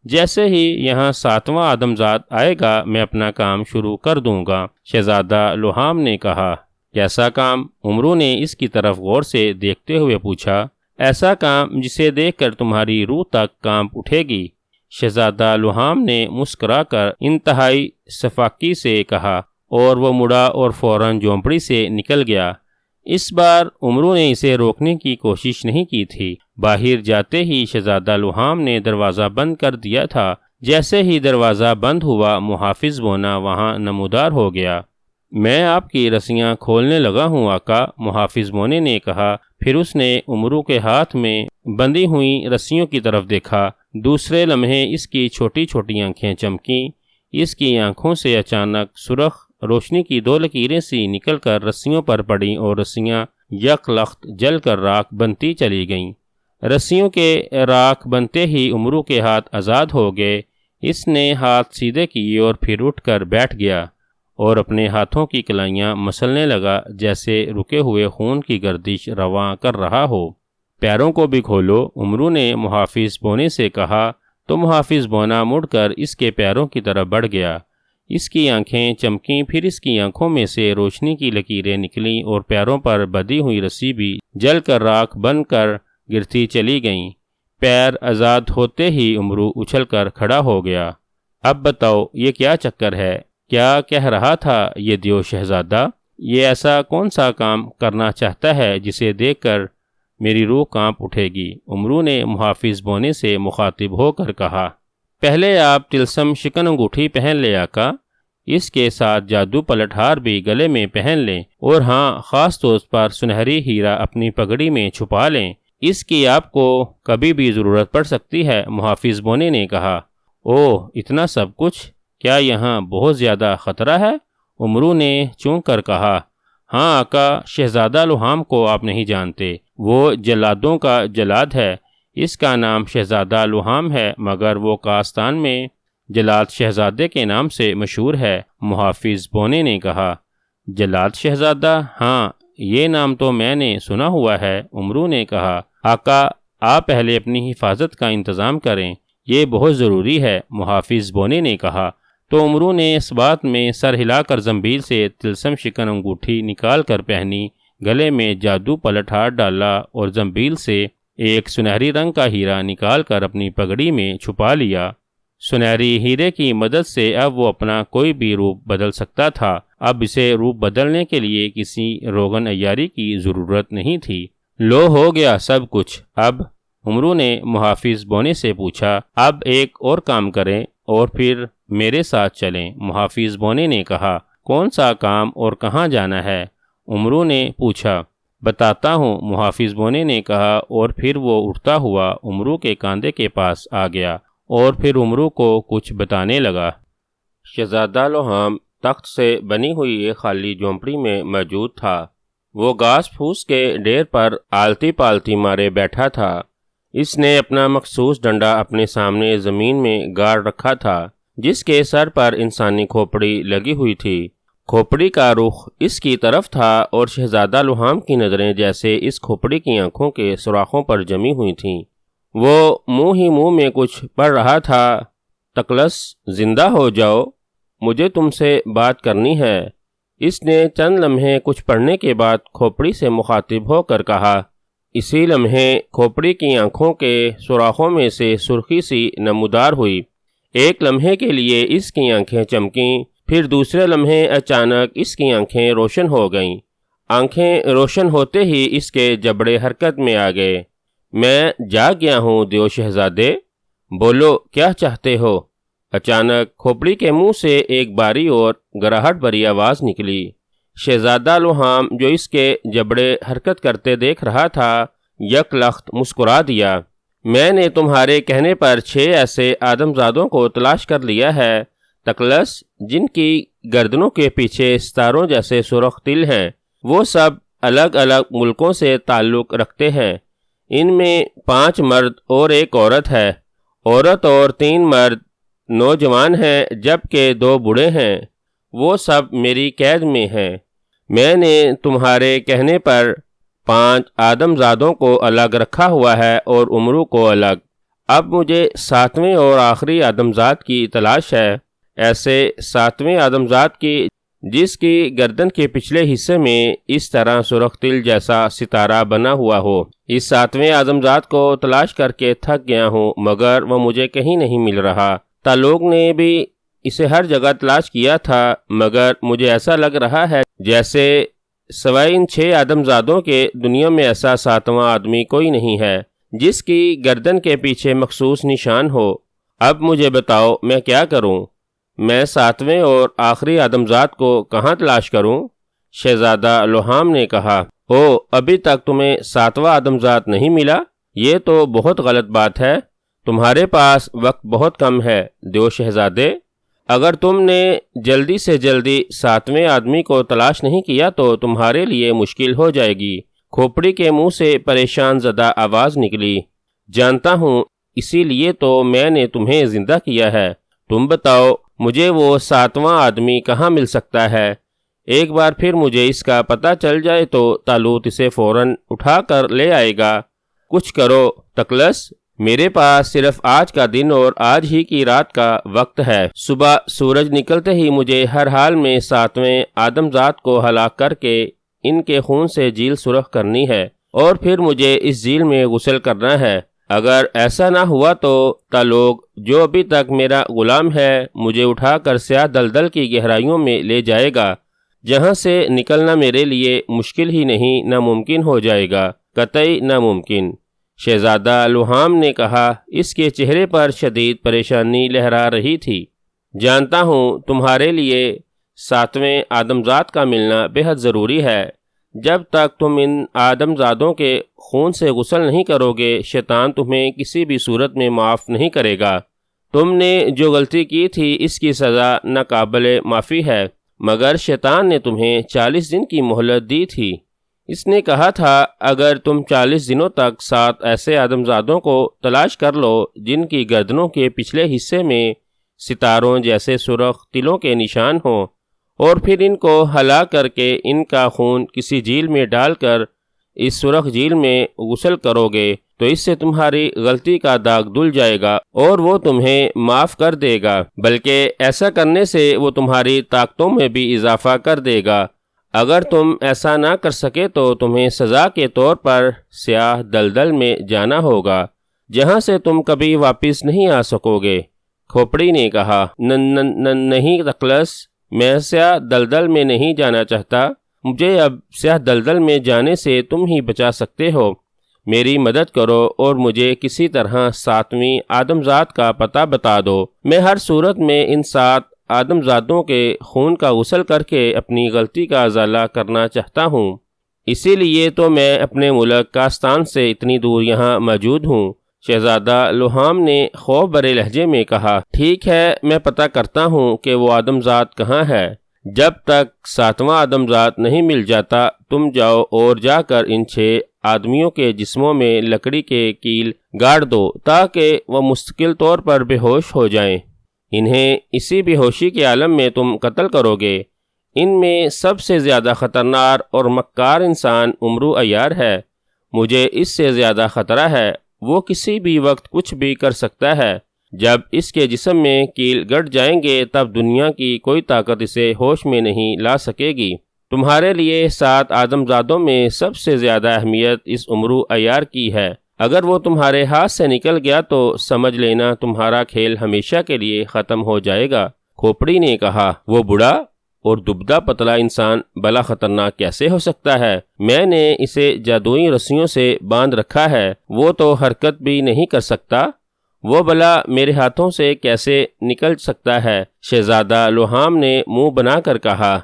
جیسے ہی یہاں 7واں آدمزاد آئے گا میں اپنا کام شروع کر دوں گا، شہزادہ لوہام نے کہا۔ کیسا کام؟ عمرو نے اس کی طرف غور سے دیکھتے ہوئے پوچھا۔ ایسا کام جسے دیکھ کر تمہاری روح تک کانپ اٹھے گی، شہزادہ لوہام نے مسکرا کر انتہائی شفقت سے کہا، اور وہ مڑا اور فوراً جھونپڑی سے نکل گیا۔ اس بار عمرو نے اسے روکنے کی کوشش نہیں کی تھی۔ باہر جاتے ہی شہزادہ لوہام نے دروازہ بند کر دیا تھا۔ جیسے ہی دروازہ بند ہوا، محافظ بونا وہاں نمودار ہو گیا۔ میں آپ کی رسیاں کھولنے لگا ہوں آقا، محافظ بونے نے کہا۔ پھر اس نے عمرو کے ہاتھ میں بندھی ہوئی رسیوں کی طرف دیکھا۔ دوسرے لمحے اس کی چھوٹی چھوٹی آنکھیں چمکیں۔ اس کی آنکھوں سے اچانک سرخ روشنی کی 2 لکیریں سی نکل کر رسیوں پر پڑیں اور رسیاں یک لخت جل کر راکھ بنتی چلی گئیں۔ رسیوں کے راکھ بنتے ہی عمرو کے ہاتھ آزاد ہو گئے۔ اس نے ہاتھ سیدھے کیے اور پھر اٹھ کر بیٹھ گیا اور اپنے ہاتھوں کی کلائیاں مسلنے لگا، جیسے رکے ہوئے خون کی گردش رواں کر رہا ہو۔ پیروں کو بھی کھولو، عمرو نے محافظ بونے سے کہا، تو محافظ بونا مڑ کر اس کے پیروں کی طرف بڑھ گیا۔ اس کی آنکھیں چمکیں، پھر اس کی آنکھوں میں سے روشنی کی لکیریں نکلیں اور پیروں پر بندھی ہوئی رسی بھی جل کر راکھ بن کر گرتی چلی گئیں۔ پیر آزاد ہوتے ہی عمرو اچھل کر کھڑا ہو گیا۔ اب بتاؤ یہ کیا چکر ہے؟ کیا کہہ رہا تھا یہ دیو شہزادہ؟ یہ ایسا کون سا کام کرنا چاہتا ہے جسے دیکھ کر میری روح کانپ اٹھے گی؟ عمرو نے محافظ بونے سے مخاطب ہو کر کہا، پہلے آپ طلسم شکن انگوٹھی پہن لے آقا، اس کے ساتھ جادو پلٹ ہار بھی گلے میں پہن لیں، اور ہاں خاص طور پر سنہری ہیرا اپنی پگڑی میں چھپا لیں، اس کی آپ کو کبھی بھی ضرورت پڑ سکتی ہے۔ محافظ بونے نے کہا، اوہ اتنا سب کچھ؟ کیا یہاں بہت زیادہ خطرہ ہے؟ عمرو نے چونک کر کہا، ہاں آقا، شہزادہ لوہام کو آپ نہیں جانتے، وہ جلادوں کا جلاد ہے۔ اس کا نام شہزادہ لوہام ہے، مگر وہ کاستان میں جلاد شہزادے کے نام سے مشہور ہے۔ محافظ بونے نے کہا، جلاد شہزادہ؟ ہاں، یہ نام تو میں نے سنا ہوا ہے۔ عمرو نے کہا، آقا آپ پہلے اپنی حفاظت کا انتظام کریں، یہ بہت ضروری ہے۔ محافظ بونے نے کہا تو عمرو نے اس بات میں سر ہلا کر زنبیل سے طلسم شکن انگوٹھی نکال کر پہنی، گلے میں جادو پلٹ ہار ڈالا اور زنبیل سے ایک سنہری رنگ کا ہیرا نکال کر اپنی پگڑی میں چھپا لیا۔ سنہری ہیرے کی مدد سے اب وہ اپنا کوئی بھی روپ بدل سکتا تھا۔ اب اسے روپ بدلنے کے لیے کسی روغن عیاری کی ضرورت نہیں تھی۔ لو ہو گیا سب کچھ اب؟ عمرو نے محافظ بونے سے پوچھا۔ اب ایک اور کام کریں اور پھر میرے ساتھ چلیں۔ محافظ بونے نے کہا، کون سا کام اور کہاں جانا ہے؟ عمرو نے پوچھا۔ بتاتا ہوں، محافظ بونے نے کہا، اور پھر وہ اٹھتا ہوا عمرو کے کاندھے کے پاس آ گیا اور پھر عمرو کو کچھ بتانے لگا۔ شہزادہ لوہام تخت سے بنی ہوئی ایک خالی جھونپڑی میں موجود تھا۔ وہ گھاس پھوس کے ڈھیر پر آلتی پالتی مارے بیٹھا تھا۔ اس نے اپنا مخصوص ڈنڈا اپنے سامنے زمین میں گاڑ رکھا تھا، جس کے سر پر انسانی کھوپڑی لگی ہوئی تھی۔ کھوپڑی کا رخ اس کی طرف تھا اور شہزادہ لوہام کی نظریں جیسے اس کھوپڑی کی آنکھوں کے سوراخوں پر جمی ہوئی تھیں۔ وہ منہ ہی منہ میں کچھ پڑھ رہا تھا۔ تقلص، زندہ ہو جاؤ، مجھے تم سے بات کرنی ہے۔ اس نے چند لمحے کچھ پڑھنے کے بعد کھوپڑی سے مخاطب ہو کر کہا۔ اسی لمحے کھوپڑی کی آنکھوں کے سوراخوں میں سے سرخی سی نمودار ہوئی۔ ایک لمحے کے لیے اس کی آنکھیں چمکیں، پھر دوسرے لمحے اچانک اس کی آنکھیں روشن ہو گئیں۔ آنکھیں روشن ہوتے ہی اس کے جبڑے حرکت میں آ گئے۔ میں جاگ گیا ہوں دیو شہزادے، بولو کیا چاہتے ہو؟ اچانک کھوپڑی کے منہ سے ایک باری اور گراہٹ بھری آواز نکلی۔ شہزادہ لوہام جو اس کے جبڑے حرکت کرتے دیکھ رہا تھا، یک لخت مسکرا دیا۔ میں نے تمہارے کہنے پر 6 ایسے آدمزادوں کو تلاش کر لیا ہے، تقلص، جن کی گردنوں کے پیچھے ستاروں جیسے سرخ تل ہیں۔ وہ سب الگ الگ ملکوں سے تعلق رکھتے ہیں۔ ان میں 5 مرد اور 1 عورت ہے۔ عورت اور 3 مرد نوجوان ہیں، جبکہ 2 بوڑھے ہیں۔ وہ سب میری قید میں ہیں۔ میں نے تمہارے کہنے پر 5 آدمزادوں کو الگ رکھا ہوا ہے اور عمرو کو الگ۔ اب مجھے 7ویں اور آخری آدمزاد کی تلاش ہے۔ ایسے 7ویں آدمزاد کی جس کی گردن کے پچھلے حصے میں اس طرح سرخ تل جیسا ستارہ بنا ہوا ہو۔ اس 7ویں آدمزاد کو تلاش کر کے تھک گیا ہوں، مگر وہ مجھے کہیں نہیں مل رہا۔ تعلق نے بھی اسے ہر جگہ تلاش کیا تھا، مگر مجھے ایسا لگ رہا ہے جیسے سوائے ان 6 آدمزادوں کے دنیا میں ایسا 7واں آدمی کوئی نہیں ہے جس کی گردن کے پیچھے مخصوص نشان ہو۔ اب مجھے بتاؤ میں کیا کروں؟ میں 7ویں اور آخری آدمزاد کو کہاں تلاش کروں؟ شہزادہ لوہام نے کہا، ابھی تک تمہیں 7واں آدمزاد نہیں ملا؟ یہ تو بہت غلط بات ہے، تمہارے پاس وقت بہت کم ہے دیو شہزادے۔ اگر تم نے جلدی سے جلدی 7ویں آدمی کو تلاش نہیں کیا تو تمہارے لیے مشکل ہو جائے گی۔ کھوپڑی کے منہ سے پریشان زدہ آواز نکلی۔ جانتا ہوں، اسی لیے تو میں نے تمہیں زندہ کیا ہے۔ تم بتاؤ مجھے وہ 7واں آدمی کہاں مل سکتا ہے؟ ایک بار پھر مجھے اس کا پتہ چل جائے تو طالوت اسے فوراً اٹھا کر لے آئے گا۔ کچھ کرو تکلس، میرے پاس صرف آج کا دن اور آج ہی کی رات کا وقت ہے۔ صبح سورج نکلتے ہی مجھے ہر حال میں 7ویں آدمزاد کو ہلاک کر کے ان کے خون سے جھیل سرخ کرنی ہے، اور پھر مجھے اس جھیل میں غسل کرنا ہے۔ اگر ایسا نہ ہوا تو تعلق جو ابھی تک میرا غلام ہے مجھے اٹھا کر سیاہ دلدل کی گہرائیوں میں لے جائے گا، جہاں سے نکلنا میرے لیے مشکل ہی نہیں ناممکن ہو جائے گا، قطعی ناممکن۔ شہزادہ لوہام نے کہا، اس کے چہرے پر شدید پریشانی لہرا رہی تھی۔ جانتا ہوں تمہارے لیے 7ویں آدمزاد کا ملنا بے حد ضروری ہے۔ جب تک تم ان آدمزادوں کے خون سے غسل نہیں کرو گے، شیطان تمہیں کسی بھی صورت میں معاف نہیں کرے گا۔ تم نے جو غلطی کی تھی اس کی سزا ناقابل معافی ہے، مگر شیطان نے تمہیں 40 دن کی مہلت دی تھی۔ اس نے کہا تھا اگر تم 40 دنوں تک 7 ایسے آدمزادوں کو تلاش کر لو جن کی گردنوں کے پچھلے حصے میں ستاروں جیسے سرخ تلوں کے نشان ہوں، اور پھر ان کو ہلا کر کے ان کا خون کسی جھیل میں ڈال کر اس سرخ جھیل میں غسل کرو گے تو اس سے تمہاری غلطی کا داغ دھل جائے گا اور وہ تمہیں معاف کر دے گا، بلکہ ایسا کرنے سے وہ تمہاری طاقتوں میں بھی اضافہ کر دے گا۔ اگر تم ایسا نہ کر سکے تو تمہیں سزا کے طور پر سیاہ دلدل میں جانا ہوگا، جہاں سے تم کبھی واپس نہیں آ سکو گے۔ کھوپڑی نے کہا، نہیں تکلس، میں سیاہ دلدل میں نہیں جانا چاہتا۔ مجھے اب سیاہ دلدل میں جانے سے تم ہی بچا سکتے ہو۔ میری مدد کرو اور مجھے کسی طرح 7ویں آدمزاد کا پتہ بتا دو۔ میں ہر صورت میں ان 7 آدمزادوں کے خون کا غسل کر کے اپنی غلطی کا ازالہ کرنا چاہتا ہوں۔ اسی لیے تو میں اپنے ملک کاستان سے اتنی دور یہاں موجود ہوں۔ شہزادہ لوہام نے خوف بھرے لہجے میں کہا، ٹھیک ہے، میں پتہ کرتا ہوں کہ وہ آدمزاد کہاں ہے۔ جب تک 7واں آدمزاد نہیں مل جاتا تم جاؤ اور جا کر ان 6 آدمیوں کے جسموں میں لکڑی کے کیل گاڑ دو تاکہ وہ مستقل طور پر بے ہوش ہو جائیں۔ انہیں اسی بے ہوشی کے عالم میں تم قتل کرو گے۔ ان میں سب سے زیادہ خطرناک اور مکار انسان امرو عیار ہے۔ مجھے اس سے زیادہ خطرہ ہے، وہ کسی بھی وقت کچھ بھی کر سکتا ہے۔ جب اس کے جسم میں کیل گڑ جائیں گے تب دنیا کی کوئی طاقت اسے ہوش میں نہیں لا سکے گی۔ تمہارے لیے 7 آدمزادوں میں سب سے زیادہ اہمیت اس امرو عیار کی ہے۔ اگر وہ تمہارے ہاتھ سے نکل گیا تو سمجھ لینا تمہارا کھیل ہمیشہ کے لیے ختم ہو جائے گا۔ کھوپڑی نے کہا، وہ بوڑھا اور دبدہ پتلا انسان بلا خطرناک کیسے ہو سکتا ہے؟ میں نے اسے جادوئی رسیوں سے باندھ رکھا ہے، وہ تو حرکت بھی نہیں کر سکتا۔ وہ بلا میرے ہاتھوں سے کیسے نکل سکتا ہے؟ شہزادہ لوہام نے منہ بنا کر کہا،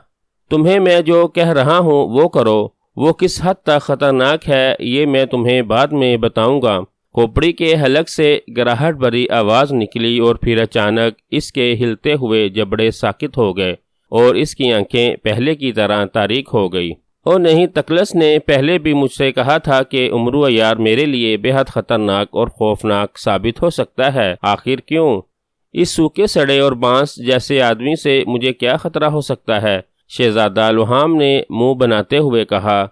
تمہیں میں جو کہہ رہا ہوں وہ کرو۔ وہ کس حد تک خطرناک ہے یہ میں تمہیں بعد میں بتاؤں گا۔ کھوپڑی کے حلق سے گراہٹ بھری آواز نکلی اور پھر اچانک اس کے ہلتے ہوئے جبڑے ساکت ہو گئے اور اس کی آنکھیں پہلے کی طرح تاریک ہو گئی۔ اور نہیں، تکلس نے پہلے بھی مجھ سے کہا تھا کہ امرو عیار میرے لیے بے حد خطرناک اور خوفناک ثابت ہو سکتا ہے۔ آخر کیوں؟ اس سوکھے سڑے اور بانس جیسے آدمی سے مجھے کیا خطرہ ہو سکتا ہے؟ شہزادہ لوہام نے منہ بناتے ہوئے کہا۔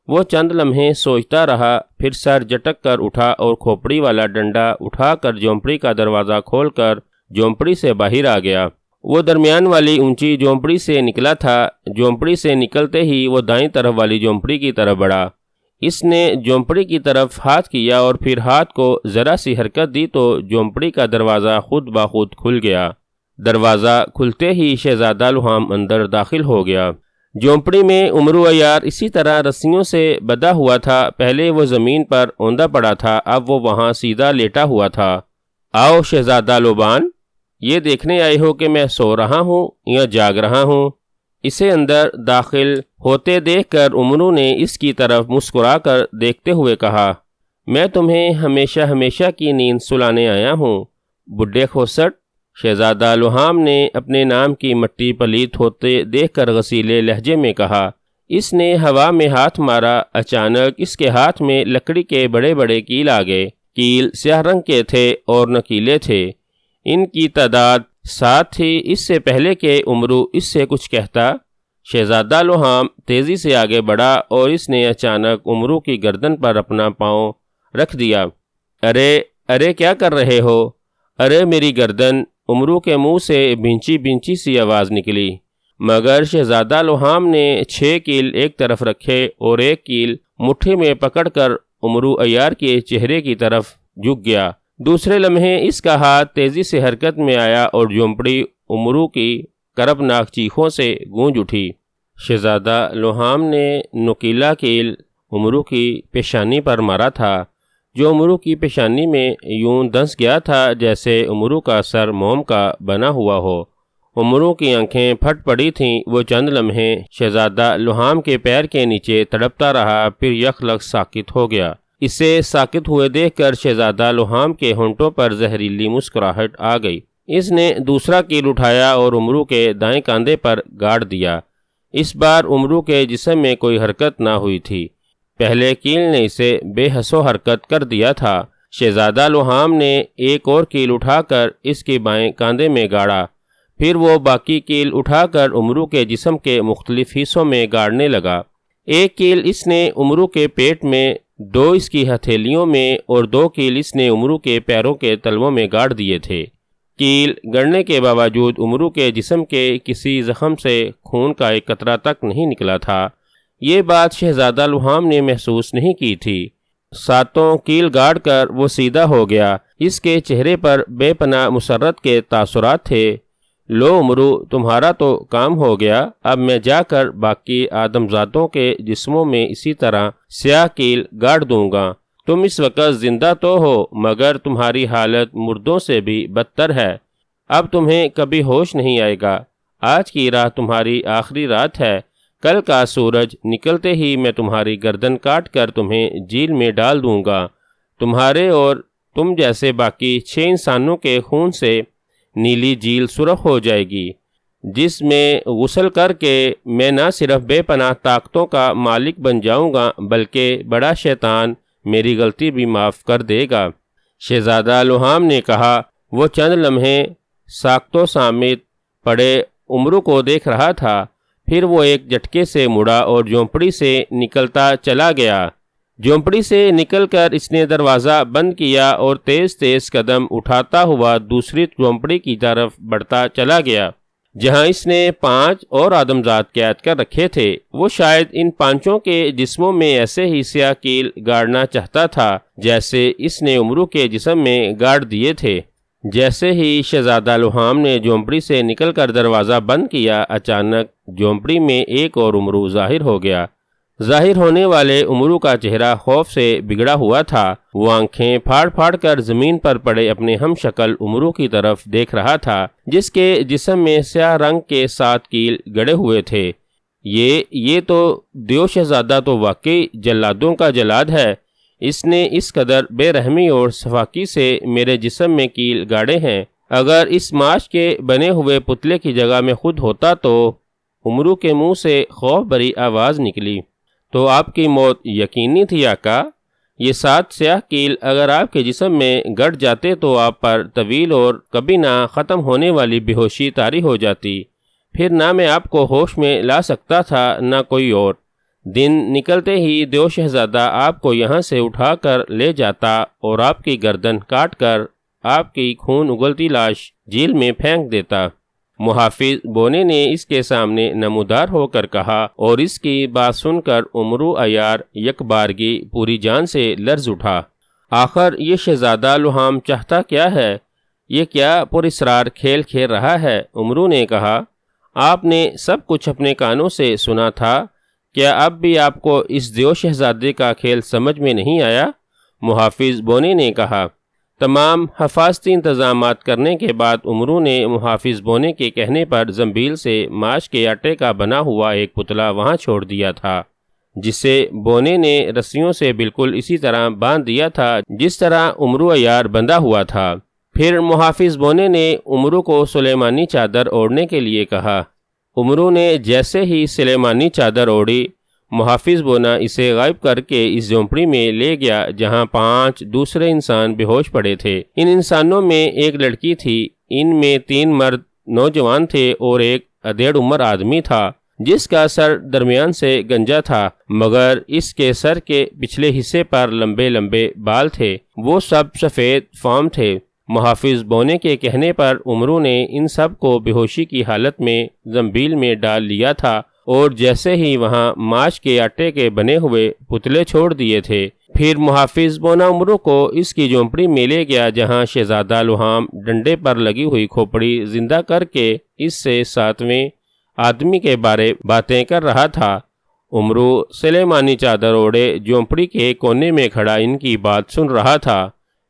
وہ چند لمحے سوچتا رہا، پھر سر جھٹک کر اٹھا اور کھوپڑی والا ڈنڈا اٹھا کر جھونپڑی کا دروازہ کھول کر جھونپڑی سے باہر آ گیا وہ درمیان والی اونچی جھونپڑی سے نکلا تھا۔ جھونپڑی سے نکلتے ہی وہ دائیں طرف والی جھونپڑی کی طرف بڑھا۔ اس نے جھونپڑی کی طرف ہاتھ کیا اور پھر ہاتھ کو ذرا سی حرکت دی تو جھونپڑی کا دروازہ خود بخود کھل گیا۔ دروازہ کھلتے ہی شہزادہ لوہام اندر داخل ہو گیا۔ جھونپڑی میں عمرو عیار اسی طرح رسیوں سے بندھا ہوا تھا۔ پہلے وہ زمین پر اوندا پڑا تھا، اب وہ وہاں سیدھا لیٹا ہوا تھا۔ آؤ شہزادہ لوبان، یہ دیکھنے آئے ہو کہ میں سو رہا ہوں یا جاگ رہا ہوں؟ اسے اندر داخل ہوتے دیکھ کر عمرو نے اس کی طرف مسکرا کر دیکھتے ہوئے کہا، میں تمہیں ہمیشہ ہمیشہ کی نیند سلانے آیا ہوں بڈھے کھوسٹ۔ شہزادہ لوہام نے اپنے نام کی مٹی پلیت ہوتے دیکھ کر غصیلے لہجے میں کہا۔ اس نے ہوا میں ہاتھ مارا۔ اچانک اس کے ہاتھ میں لکڑی کے بڑے بڑے کیل آ گئے۔ کیل سیاہ رنگ کے تھے اور نکیلے تھے۔ ان کی تعداد 7 تھی۔ اس سے پہلے کہ عمرو اس سے کچھ کہتا، شہزادہ لوہام تیزی سے آگے بڑھا اور اس نے اچانک عمرو کی گردن پر اپنا پاؤں رکھ دیا۔ ارے کیا کر رہے ہو؟ ارے میری گردن! عمرو کے منہ سے بھینچی بھینچی سی آواز نکلی، مگر شہزادہ لوہام نے 6 کیل ایک طرف رکھے اور ایک کیل مٹھی میں پکڑ کر عمرو عیار کے چہرے کی طرف جھک گیا۔ دوسرے لمحے اس کا ہاتھ تیزی سے حرکت میں آیا اور جھونپڑی عمرو کی کربناک چیخوں سے گونج اٹھی۔ شہزادہ لوہام نے نوکیلا کیل عمرو کی پیشانی پر مارا تھا، جو عمرو کی پیشانی میں یوں دھنس گیا تھا جیسے عمرو کا سر موم کا بنا ہوا ہو۔ عمرو کی آنکھیں پھٹ پڑی تھیں۔ وہ چند لمحے شہزادہ لوہام کے پیر کے نیچے تڑپتا رہا، پھر یکلخت ساکت ہو گیا۔ اسے ساکت ہوئے دیکھ کر شہزادہ لوہام کے ہونٹوں پر زہریلی مسکراہٹ آ گئی۔ اس نے دوسرا کیل اٹھایا اور عمرو کے دائیں کاندھے پر گاڑ دیا۔ اس بار عمرو کے جسم میں کوئی حرکت نہ ہوئی تھی۔ پہلے کیل نے اسے بے حس و حرکت کر دیا تھا۔ شہزادہ لوہام نے ایک اور کیل اٹھا کر اس کے بائیں کاندھے میں گاڑا، پھر وہ باقی کیل اٹھا کر عمرو کے جسم کے مختلف حصوں میں گاڑنے لگا۔ ایک کیل اس نے عمرو کے پیٹ میں، 2 اس کی ہتھیلیوں میں اور 2 کیل اس نے عمرو کے پیروں کے تلووں میں گاڑ دیے تھے۔ کیل گڑنے کے باوجود عمرو کے جسم کے کسی زخم سے خون کا ایک قطرہ تک نہیں نکلا تھا۔ یہ بات شہزادہ لوہام نے محسوس نہیں کی تھی۔ 7 کیل گاڑ کر وہ سیدھا ہو گیا۔ اس کے چہرے پر بے پناہ مسرت کے تاثرات تھے۔ لو عمرو، تمہارا تو کام ہو گیا، اب میں جا کر باقی آدمزادوں کے جسموں میں اسی طرح سیاہ کیل گاڑ دوں گا۔ تم اس وقت زندہ تو ہو، مگر تمہاری حالت مردوں سے بھی بدتر ہے۔ اب تمہیں کبھی ہوش نہیں آئے گا۔ آج کی رات تمہاری آخری رات ہے۔ کل کا سورج نکلتے ہی میں تمہاری گردن کاٹ کر تمہیں جیل میں ڈال دوں گا۔ تمہارے اور تم جیسے باقی 6 انسانوں کے خون سے نیلی جیل سرخ ہو جائے گی، جس میں غسل کر کے میں نہ صرف بے پناہ طاقتوں کا مالک بن جاؤں گا بلکہ بڑا شیطان میری غلطی بھی معاف کر دے گا۔ شہزادہ لوہام نے کہا۔ وہ چند لمحے ساکت و سامت پڑے عمرو کو دیکھ رہا تھا، پھر وہ ایک جھٹکے سے مڑا اور جھونپڑی سے نکلتا چلا گیا۔ جھونپڑی سے نکل کر اس نے دروازہ بند کیا اور تیز تیز قدم اٹھاتا ہوا دوسری جھونپڑی کی طرف بڑھتا چلا گیا، جہاں اس نے 5 اور آدمزاد قید کر رکھے تھے۔ وہ شاید ان 5 کے جسموں میں ایسے ہی سیاہ کیل گاڑنا چاہتا تھا جیسے اس نے عمرو کے جسم میں گاڑ دیے تھے۔ جیسے ہی شہزادہ لوہام نے جھونپڑی سے نکل کر دروازہ بند کیا، اچانک جھونپڑی میں ایک اور عمرو ظاہر ہو گیا۔ ظاہر ہونے والے عمرو کا چہرہ خوف سے بگڑا ہوا تھا۔ وہ آنکھیں پھاڑ پھاڑ کر زمین پر پڑے اپنے ہم شکل عمرو کی طرف دیکھ رہا تھا، جس کے جسم میں سیاہ رنگ کے 7 کیل گڑے ہوئے تھے۔ یہ تو دیو شہزادہ تو واقعی جلادوں کا جلاد ہے۔ اس نے اس قدر بے رحمی اور سفاکی سے میرے جسم میں کیل گاڑے ہیں۔ اگر اس ماش کے بنے ہوئے پتلے کی جگہ میں خود ہوتا تو… عمرو کے منہ سے خوف بھری آواز نکلی۔ تو آپ کی موت یقینی تھی آقا؟ یہ 7 سیاہ کیل اگر آپ کے جسم میں گڑ جاتے تو آپ پر طویل اور کبھی نہ ختم ہونے والی بے ہوشی طاری ہو جاتی، پھر نہ میں آپ کو ہوش میں لا سکتا تھا نہ کوئی اور۔ دن نکلتے ہی دیو شہزادہ آپ کو یہاں سے اٹھا کر لے جاتا اور آپ کی گردن کاٹ کر آپ کی خون اگلتی لاش جھیل میں پھینک دیتا۔ محافظ بونے نے اس کے سامنے نمودار ہو کر کہا، اور اس کی بات سن کر عمرو عیار یک بارگی پوری جان سے لرز اٹھا۔ آخر یہ شہزادہ لوہام چاہتا کیا ہے؟ یہ کیا پراسرار کھیل کھیل رہا ہے؟ عمرو نے کہا، آپ نے سب کچھ اپنے کانوں سے سنا تھا، کیا اب بھی آپ کو اس دیو شہزادے کا کھیل سمجھ میں نہیں آیا؟ محافظ بونے نے کہا۔ تمام حفاظتی انتظامات کرنے کے بعد عمرو نے محافظ بونے کے کہنے پر زنبیل سے ماش کے آٹے کا بنا ہوا ایک پتلا وہاں چھوڑ دیا تھا، جسے بونے نے رسیوں سے بالکل اسی طرح باندھ دیا تھا جس طرح عمرو عیار بندھا ہوا تھا۔ پھر محافظ بونے نے عمرو کو سلیمانی چادر اوڑھنے کے لیے کہا۔ عمرو نے جیسے ہی سلیمانی چادر اوڑھی، محافظ بونا اسے غائب کر کے اس جھونپڑی میں لے گیا جہاں 5 دوسرے انسان بے ہوش پڑے تھے۔ ان انسانوں میں ایک لڑکی تھی، ان میں 3 مرد نوجوان تھے اور ایک ادھیڑ عمر آدمی تھا جس کا سر درمیان سے گنجا تھا، مگر اس کے سر کے پچھلے حصے پر لمبے لمبے بال تھے۔ وہ سب سفید فام تھے۔ محافظ بونے کے کہنے پر عمرو نے ان سب کو بے ہوشی کی حالت میں زنبیل میں ڈال لیا تھا اور جیسے ہی وہاں ماش کے آٹے کے بنے ہوئے پتلے چھوڑ دیے تھے، پھر محافظ بونا عمرو کو اس کی جھونپڑی میں لے گیا جہاں شہزادہ لوہام ڈنڈے پر لگی ہوئی کھوپڑی زندہ کر کے اس سے 7ویں آدمی کے بارے باتیں کر رہا تھا۔ عمرو سلیمانی چادر اوڑھے جھونپڑی کے کونے میں کھڑا ان کی بات سن رہا تھا۔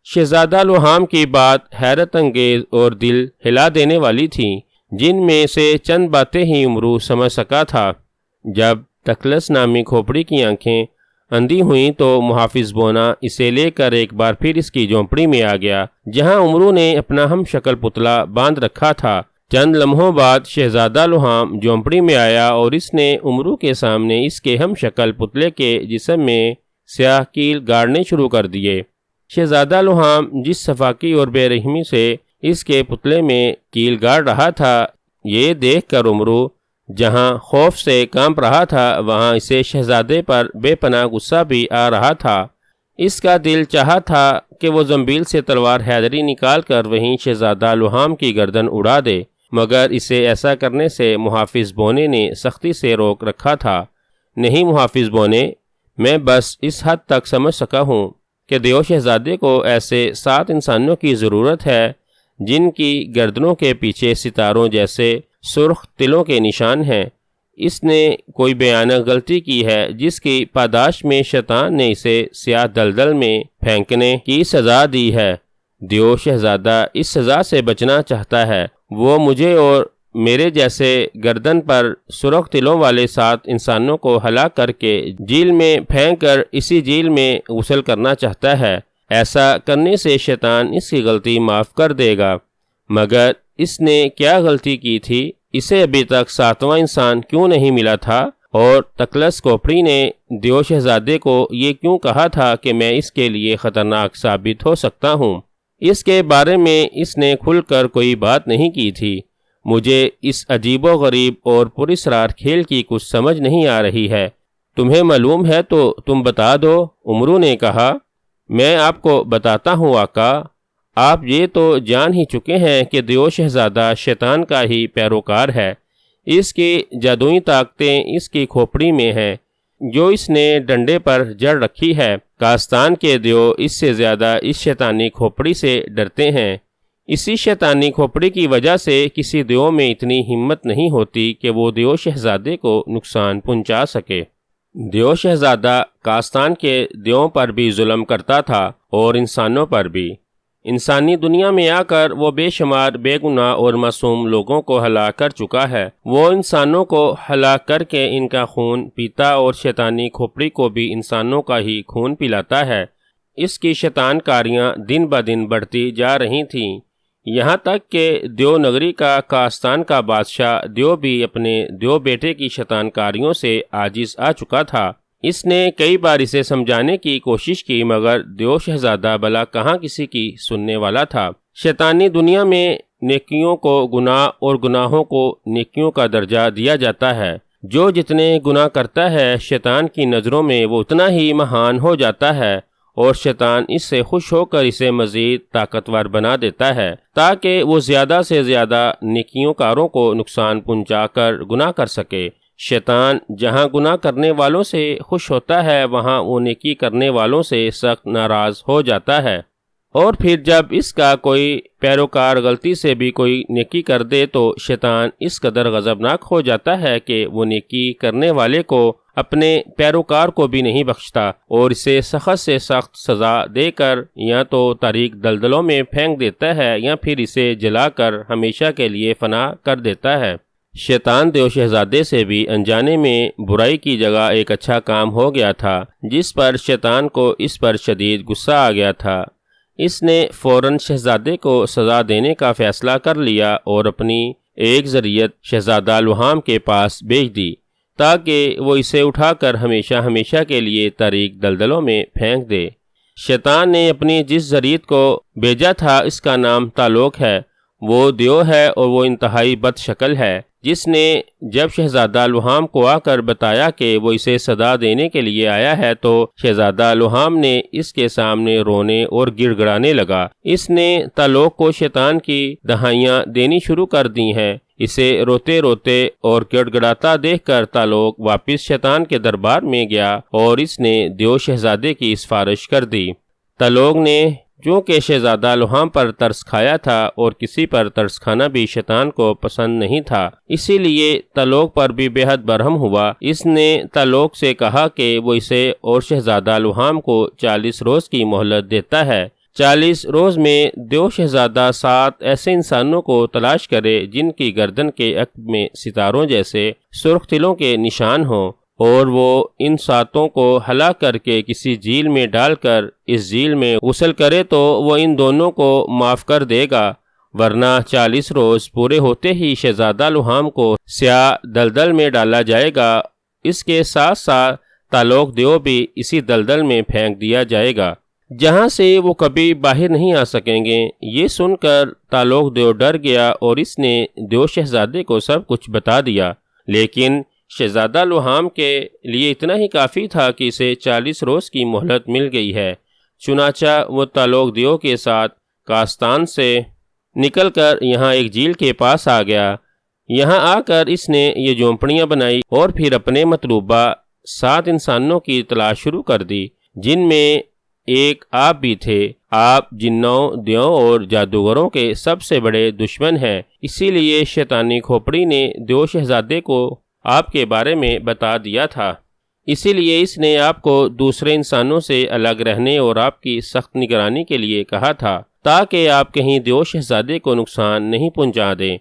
شہزادہ لوہام کی بات حیرت انگیز اور دل ہلا دینے والی تھی، جن میں سے چند باتیں ہی عمرو سمجھ سکا تھا۔ جب تخلص نامی کھوپڑی کی آنکھیں اندھی ہوئیں تو محافظ بونا اسے لے کر ایک بار پھر اس کی جھونپڑی میں آ گیا جہاں عمرو نے اپنا ہم شکل پتلا باندھ رکھا تھا۔ چند لمحوں بعد شہزادہ لوہام جھونپڑی میں آیا اور اس نے عمرو کے سامنے اس کے ہم شکل پتلے کے جسم میں سیاہ کیل گاڑنے شروع کر دیے۔ شہزادہ لوہام جس صفاکی اور بے رحمی سے اس کے پتلے میں کیل گاڑ رہا تھا، یہ دیکھ کر عمرو جہاں خوف سے کانپ رہا تھا وہاں اسے شہزادے پر بے پناہ غصہ بھی آ رہا تھا۔ اس کا دل چاہا تھا کہ وہ زنبیل سے تلوار حیدری نکال کر وہیں شہزادہ لوہام کی گردن اڑا دے، مگر اسے ایسا کرنے سے محافظ بونے نے سختی سے روک رکھا تھا۔ نہیں محافظ بونے، میں بس اس حد تک سمجھ سکا ہوں کہ دیو شہزادے کو ایسے 7 انسانوں کی ضرورت ہے جن کی گردنوں کے پیچھے ستاروں جیسے سرخ تلوں کے نشان ہیں۔ اس نے کوئی بھیانک غلطی کی ہے جس کی پاداش میں شیطان نے اسے سیاہ دلدل میں پھینکنے کی سزا دی ہے۔ دیو شہزادہ اس سزا سے بچنا چاہتا ہے۔ وہ مجھے اور میرے جیسے گردن پر سرخ تلوں والے 7 انسانوں کو ہلاک کر کے جھیل میں پھینک کر اسی جھیل میں غسل کرنا چاہتا ہے۔ ایسا کرنے سے شیطان اس کی غلطی معاف کر دے گا۔ مگر اس نے کیا غلطی کی تھی؟ اسے ابھی تک 7واں انسان کیوں نہیں ملا تھا؟ اور تخلص کھوپڑی نے دیو شہزادے کو یہ کیوں کہا تھا کہ میں اس کے لیے خطرناک ثابت ہو سکتا ہوں؟ اس کے بارے میں اس نے کھل کر کوئی بات نہیں کی تھی۔ مجھے اس عجیب و غریب اور پراسرار کھیل کی کچھ سمجھ نہیں آ رہی ہے۔ تمہیں معلوم ہے تو تم بتا دو، عمرو نے کہا۔ میں آپ کو بتاتا ہوں آقا، آپ یہ تو جان ہی چکے ہیں کہ دیو شہزادہ شیطان کا ہی پیروکار ہے۔ اس کی جادوئی طاقتیں اس کی کھوپڑی میں ہیں جو اس نے ڈنڈے پر جڑ رکھی ہے۔ کاستان کے دیو اس سے زیادہ اس شیطانی کھوپڑی سے ڈرتے ہیں۔ اسی شیطانی کھوپڑی کی وجہ سے کسی دیو میں اتنی ہمت نہیں ہوتی کہ وہ دیو شہزادے کو نقصان پہنچا سکے۔ دیو شہزادہ کاستان کے دیووں پر بھی ظلم کرتا تھا اور انسانوں پر بھی۔ انسانی دنیا میں آ کر وہ بے شمار بے گناہ اور معصوم لوگوں کو ہلاک کر چکا ہے۔ وہ انسانوں کو ہلاک کر کے ان کا خون پیتا اور شیطانی کھوپڑی کو بھی انسانوں کا ہی خون پلاتا ہے۔ اس کی شیطان کاریاں دن بدن بڑھتی جا رہی تھیں، یہاں تک کہ دیو نگری کا کاستان کا بادشاہ دیو بھی اپنے دیو بیٹے کی شیطان کاریوں سے عاجز آ چکا تھا۔ اس نے کئی بار اسے سمجھانے کی کوشش کی مگر دیو شہزادہ بلا کہاں کسی کی سننے والا تھا۔ شیطانی دنیا میں نیکیوں کو گناہ اور گناہوں کو نیکیوں کا درجہ دیا جاتا ہے۔ جو جتنے گناہ کرتا ہے شیطان کی نظروں میں وہ اتنا ہی مہان ہو جاتا ہے اور شیطان اس سے خوش ہو کر اسے مزید طاقتور بنا دیتا ہے تاکہ وہ زیادہ سے زیادہ نیکیوں کاروں کو نقصان پہنچا کر گناہ کر سکے۔ شیطان جہاں گناہ کرنے والوں سے خوش ہوتا ہے وہاں وہ نیکی کرنے والوں سے سخت ناراض ہو جاتا ہے، اور پھر جب اس کا کوئی پیروکار غلطی سے بھی کوئی نیکی کر دے تو شیطان اس قدر غضبناک ہو جاتا ہے کہ وہ نیکی کرنے والے کو اپنے پیروکار کو بھی نہیں بخشتا اور اسے سخت سے سخت سزا دے کر یا تو تاریک دلدلوں میں پھینک دیتا ہے یا پھر اسے جلا کر ہمیشہ کے لیے فنا کر دیتا ہے۔ شیطان دیو شہزادے سے بھی انجانے میں برائی کی جگہ ایک اچھا کام ہو گیا تھا، جس پر شیطان کو اس پر شدید غصہ آ گیا تھا۔ اس نے فوراً شہزادے کو سزا دینے کا فیصلہ کر لیا اور اپنی ایک ذریت شہزادہ لوہام کے پاس بھیج دی تاکہ وہ اسے اٹھا کر ہمیشہ کے لیے تاریک دلدلوں میں پھینک دے۔ شیطان نے اپنی جس ذریت کو بھیجا تھا اس کا نام تالوک ہے، وہ دیو ہے اور وہ انتہائی بد شکل ہے، جس نے جب شہزادہ لوہام کو آ کر بتایا کہ وہ اسے سزا دینے کے لیے آیا ہے تو شہزادہ لوہام نے اس کے سامنے رونے اور گڑ گڑانے لگا۔ اس نے تالوک کو شیطان کی دہائیاں دینی شروع کر دی ہیں۔ اسے روتے روتے اور گڑ گڑاتا دیکھ کر تالوک واپس شیطان کے دربار میں گیا اور اس نے دیو شہزادے کی سفارش کر دی۔ تالوک نے چونکہ شہزادہ لوہام پر ترس کھایا تھا اور کسی پر ترس کھانا بھی شیطان کو پسند نہیں تھا، اسی لیے تالوک پر بھی بے حد برہم ہوا۔ اس نے تالوک سے کہا کہ وہ اسے اور شہزادہ لوہام کو 40 روز کی مہلت دیتا ہے۔ 40 روز میں دیو شہزادہ 7 ایسے انسانوں کو تلاش کرے جن کی گردن کے عقب میں ستاروں جیسے سرخ تلوں کے نشان ہوں، اور وہ ان 7 کو ہلاک کر کے کسی جھیل میں ڈال کر اس جھیل میں غسل کرے تو وہ ان دونوں کو معاف کر دے گا، ورنہ 40 روز پورے ہوتے ہی شہزادہ لوہام کو سیاہ دلدل میں ڈالا جائے گا۔ اس کے ساتھ ساتھ تالوک دیو بھی اسی دلدل میں پھینک دیا جائے گا، جہاں سے وہ کبھی باہر نہیں آ سکیں گے۔ یہ سن کر تالوک دیو ڈر گیا اور اس نے دیو شہزادے کو سب کچھ بتا دیا، لیکن شہزادہ لوہام کے لیے اتنا ہی کافی تھا کہ اسے 40 روز کی مہلت مل گئی ہے۔ چنانچہ وہ تالوک دیو کے ساتھ کاستان سے نکل کر یہاں ایک جھیل کے پاس آ گیا۔ یہاں آ کر اس نے یہ جھونپڑیاں بنائی اور پھر اپنے مطلوبہ 7 انسانوں کی تلاش شروع کر دی، جن میں ایک آپ بھی تھے۔ آپ جنوں، دیوں اور جادوگروں کے سب سے بڑے دشمن ہیں، اسی لیے شیطانی کھوپڑی نے دیو شہزادے کو آپ کے بارے میں بتا دیا تھا۔ اسی لیے اس نے آپ کو دوسرے انسانوں سے الگ رہنے اور آپ کی سخت نگرانی کے لیے کہا تھا تاکہ آپ کہیں دیو شہزادے کو نقصان نہیں پہنچا دیں۔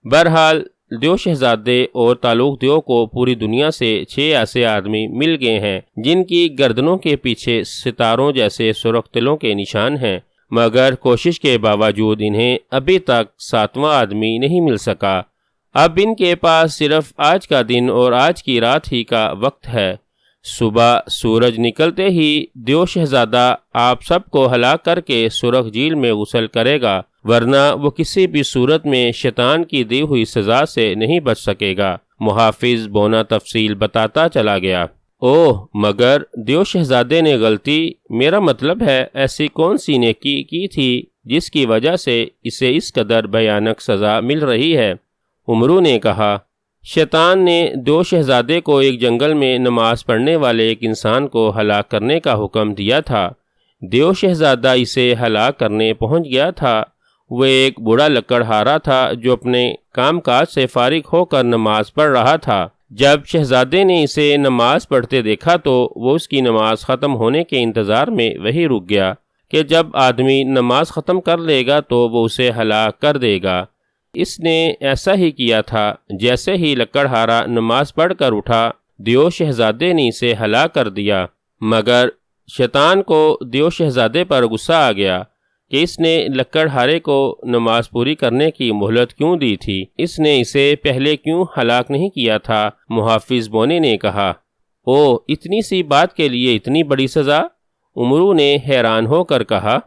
بہرحال دیو شہزادے اور تالوک دیو کو پوری دنیا سے 6 ایسے آدمی مل گئے ہیں جن کی گردنوں کے پیچھے ستاروں جیسے سرخ تلوں کے نشان ہیں، مگر کوشش کے باوجود انہیں ابھی تک 7واں آدمی نہیں مل سکا۔ اب ان کے پاس صرف آج کا دن اور آج کی رات ہی کا وقت ہے۔ صبح سورج نکلتے ہی دیو شہزادہ آپ سب کو ہلاک کر کے سرخ جھیل میں غسل کرے گا، ورنہ وہ کسی بھی صورت میں شیطان کی دی ہوئی سزا سے نہیں بچ سکے گا۔ محافظ بونا تفصیل بتاتا چلا گیا۔ اوہ، مگر دیو شہزادے نے غلطی، میرا مطلب ہے ایسی کون سی نیکی کی تھی جس کی وجہ سے اسے اس قدر بھیانک سزا مل رہی ہے؟ عمرو نے کہا، شیطان نے دیو شہزادے کو ایک جنگل میں نماز پڑھنے والے ایک انسان کو ہلاک کرنے کا حکم دیا تھا۔ دیو شہزادہ اسے ہلاک کرنے پہنچ گیا تھا۔ وہ ایک بوڑھا لکڑہارا تھا جو اپنے کام کاج سے فارغ ہو کر نماز پڑھ رہا تھا۔ جب شہزادے نے اسے نماز پڑھتے دیکھا تو وہ اس کی نماز ختم ہونے کے انتظار میں وہیں رک گیا کہ جب آدمی نماز ختم کر لے گا تو وہ اسے ہلاک کر دے گا۔ اس نے ایسا ہی کیا تھا۔ جیسے ہی لکڑہارا نماز پڑھ کر اٹھا، دیو شہزادے نے اسے ہلاک کر دیا، مگر شیطان کو دیو شہزادے پر غصہ آ گیا کہ اس نے لکڑہارے کو نماز پوری کرنے کی مہلت کیوں دی تھی، اس نے اسے پہلے کیوں ہلاک نہیں کیا تھا؟ محافظ بونے نے کہا، او، اتنی سی بات کے لیے اتنی بڑی سزا؟ عمرو نے حیران ہو کر کہا،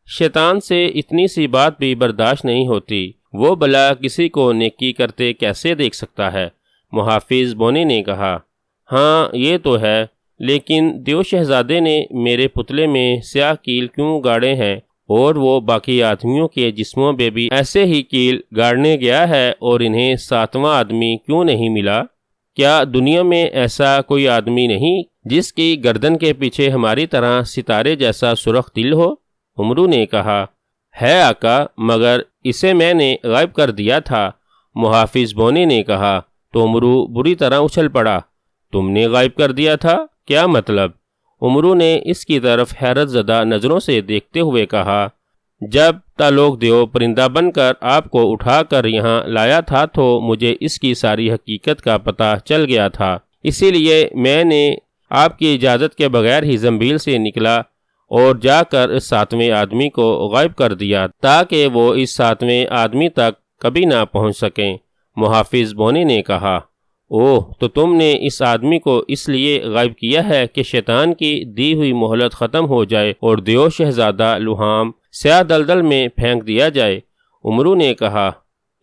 شیطان سے اتنی سی بات بھی برداشت نہیں ہوتی، وہ بھلا کسی کو نیکی کرتے کیسے دیکھ سکتا ہے؟ محافظ بونے نے کہا، ہاں یہ تو ہے، لیکن دیو شہزادے نے میرے پتلے میں سیاہ کیل کیوں گاڑے ہیں، اور وہ باقی آدمیوں کے جسموں پہ بھی ایسے ہی کیل گاڑنے گیا ہے اور انہیں 7واں آدمی کیوں نہیں ملا؟ کیا دنیا میں ایسا کوئی آدمی نہیں جس کی گردن کے پیچھے ہماری طرح ستارے جیسا سرخ دل ہو؟ عمرو نے کہا، ہے آقا، مگر اسے میں نے غائب کر دیا تھا۔ محافظ بونے نے کہا تو عمرو بری طرح اچھل پڑا۔ تم نے غائب کر دیا تھا؟ کیا مطلب؟ عمرو نے اس کی طرف حیرت زدہ نظروں سے دیکھتے ہوئے کہا، جب تعلق دیو پرندہ بن کر آپ کو اٹھا کر یہاں لایا تھا تو مجھے اس کی ساری حقیقت کا پتہ چل گیا تھا، اسی لیے میں نے آپ کی اجازت کے بغیر ہی زنبیل سے نکلا اور جا کر اس 7ویں آدمی کو غائب کر دیا تاکہ وہ اس 7ویں آدمی تک کبھی نہ پہنچ سکیں۔ محافظ بونے نے کہا، اوہ، تو تم نے اس آدمی کو اس لیے غائب کیا ہے کہ شیطان کی دی ہوئی مہلت ختم ہو جائے اور دیو شہزادہ لوہام سیاہ دلدل میں پھینک دیا جائے۔ عمرو نے کہا،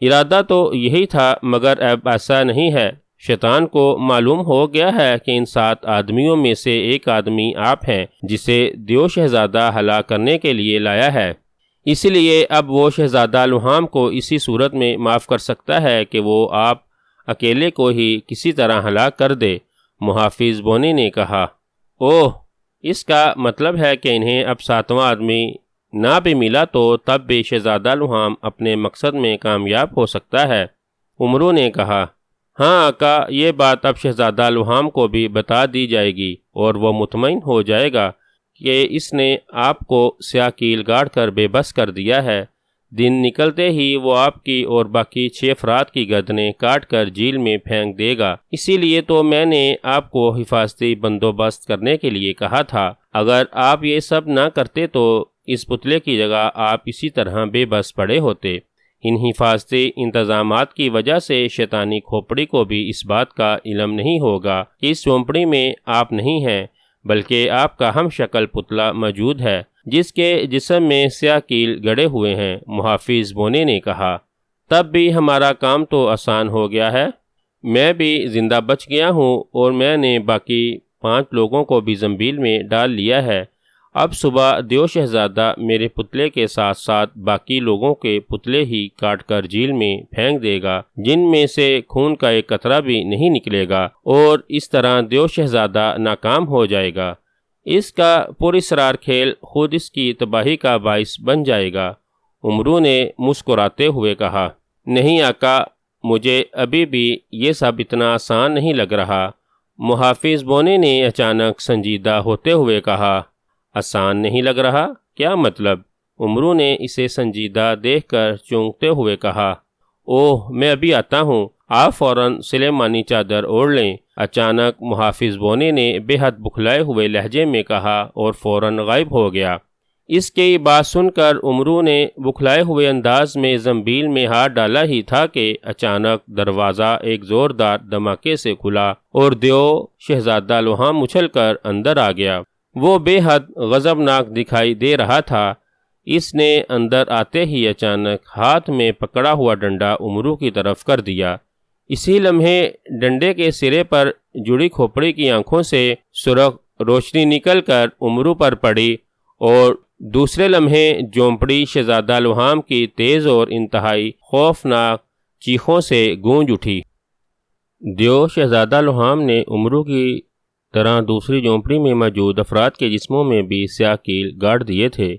ارادہ تو یہی تھا، مگر اب ایسا نہیں ہے۔ شیطان کو معلوم ہو گیا ہے کہ ان 7 آدمیوں میں سے ایک آدمی آپ ہیں جسے دیو شہزادہ ہلاک کرنے کے لیے لایا ہے، اس لیے اب وہ شہزادہ لوہام کو اسی صورت میں معاف کر سکتا ہے کہ وہ آپ اکیلے کو ہی کسی طرح ہلاک کر دے۔ محافظ بونے نے کہا، اوہ، اس کا مطلب ہے کہ انہیں اب 7واں آدمی نہ بھی ملا تو تب بھی شہزادہ لوہام اپنے مقصد میں کامیاب ہو سکتا ہے۔ عمرو نے کہا، ہاں آقا، یہ بات اب شہزادہ لوہام کو بھی بتا دی جائے گی اور وہ مطمئن ہو جائے گا کہ اس نے آپ کو سیاہ کیل گاڑ کر بے بس کر دیا ہے۔ دن نکلتے ہی وہ آپ کی اور باقی 6 افراد کی گردنیں کاٹ کر جھیل میں پھینک دے گا۔ اسی لیے تو میں نے آپ کو حفاظتی بندوبست کرنے کے لیے کہا تھا۔ اگر آپ یہ سب نہ کرتے تو اس پتلے کی جگہ آپ اسی طرح بے بس پڑے ہوتے۔ ان حفاظتی انتظامات کی وجہ سے شیطانی کھوپڑی کو بھی اس بات کا علم نہیں ہوگا کہ اس جھونپڑی میں آپ نہیں ہیں، بلکہ آپ کا ہم شکل پتلا موجود ہے جس کے جسم میں سیاہ کیل گڑے ہوئے ہیں۔ محافظ بونے نے کہا، تب بھی ہمارا کام تو آسان ہو گیا ہے۔ میں بھی زندہ بچ گیا ہوں اور میں نے باقی 5 لوگوں کو بھی زنبیل میں ڈال لیا ہے۔ اب صبح دیو شہزادہ میرے پتلے کے ساتھ ساتھ باقی لوگوں کے پتلے ہی کاٹ کر جھیل میں پھینک دے گا، جن میں سے خون کا ایک قطرہ بھی نہیں نکلے گا، اور اس طرح دیو شہزادہ ناکام ہو جائے گا۔ اس کا پراسرار کھیل خود اس کی تباہی کا باعث بن جائے گا۔ عمرو نے مسکراتے ہوئے کہا، نہیں آقا، مجھے ابھی بھی یہ سب اتنا آسان نہیں لگ رہا۔ محافظ بونے نے اچانک سنجیدہ ہوتے ہوئے کہا، آسان نہیں لگ رہا؟ کیا مطلب؟ عمرو نے اسے سنجیدہ دیکھ کر چونکتے ہوئے کہا، اوہ، میں ابھی آتا ہوں، آپ فوراً سلیمانی چادر اوڑھ لیں۔ اچانک محافظ بونے نے بے حد بکھلائے ہوئے لہجے میں کہا اور فوراً غائب ہو گیا۔ اس کی بات سن کر عمرو نے بکھلائے ہوئے انداز میں زنبیل میں ہاتھ ڈالا ہی تھا کہ اچانک دروازہ ایک زوردار دھماکے سے کھلا اور دیو شہزادہ لوہام اچھل کر اندر آ گیا۔ وہ بے حد غضبناک دکھائی دے رہا تھا۔ اس نے اندر آتے ہی اچانک ہاتھ میں پکڑا ہوا ڈنڈا عمرو کی طرف کر دیا۔ اسی لمحے ڈنڈے کے سرے پر جڑی کھوپڑی کی آنکھوں سے سرخ روشنی نکل کر عمرو پر پڑی اور دوسرے لمحے جھونپڑی شہزادہ لوہام کی تیز اور انتہائی خوفناک چیخوں سے گونج اٹھی۔ دیو شہزادہ لوہام نے عمرو کی طرح دوسری جھونپڑی میں موجود افراد کے جسموں میں بھی سیاہ کیل گاڑ دیے تھے۔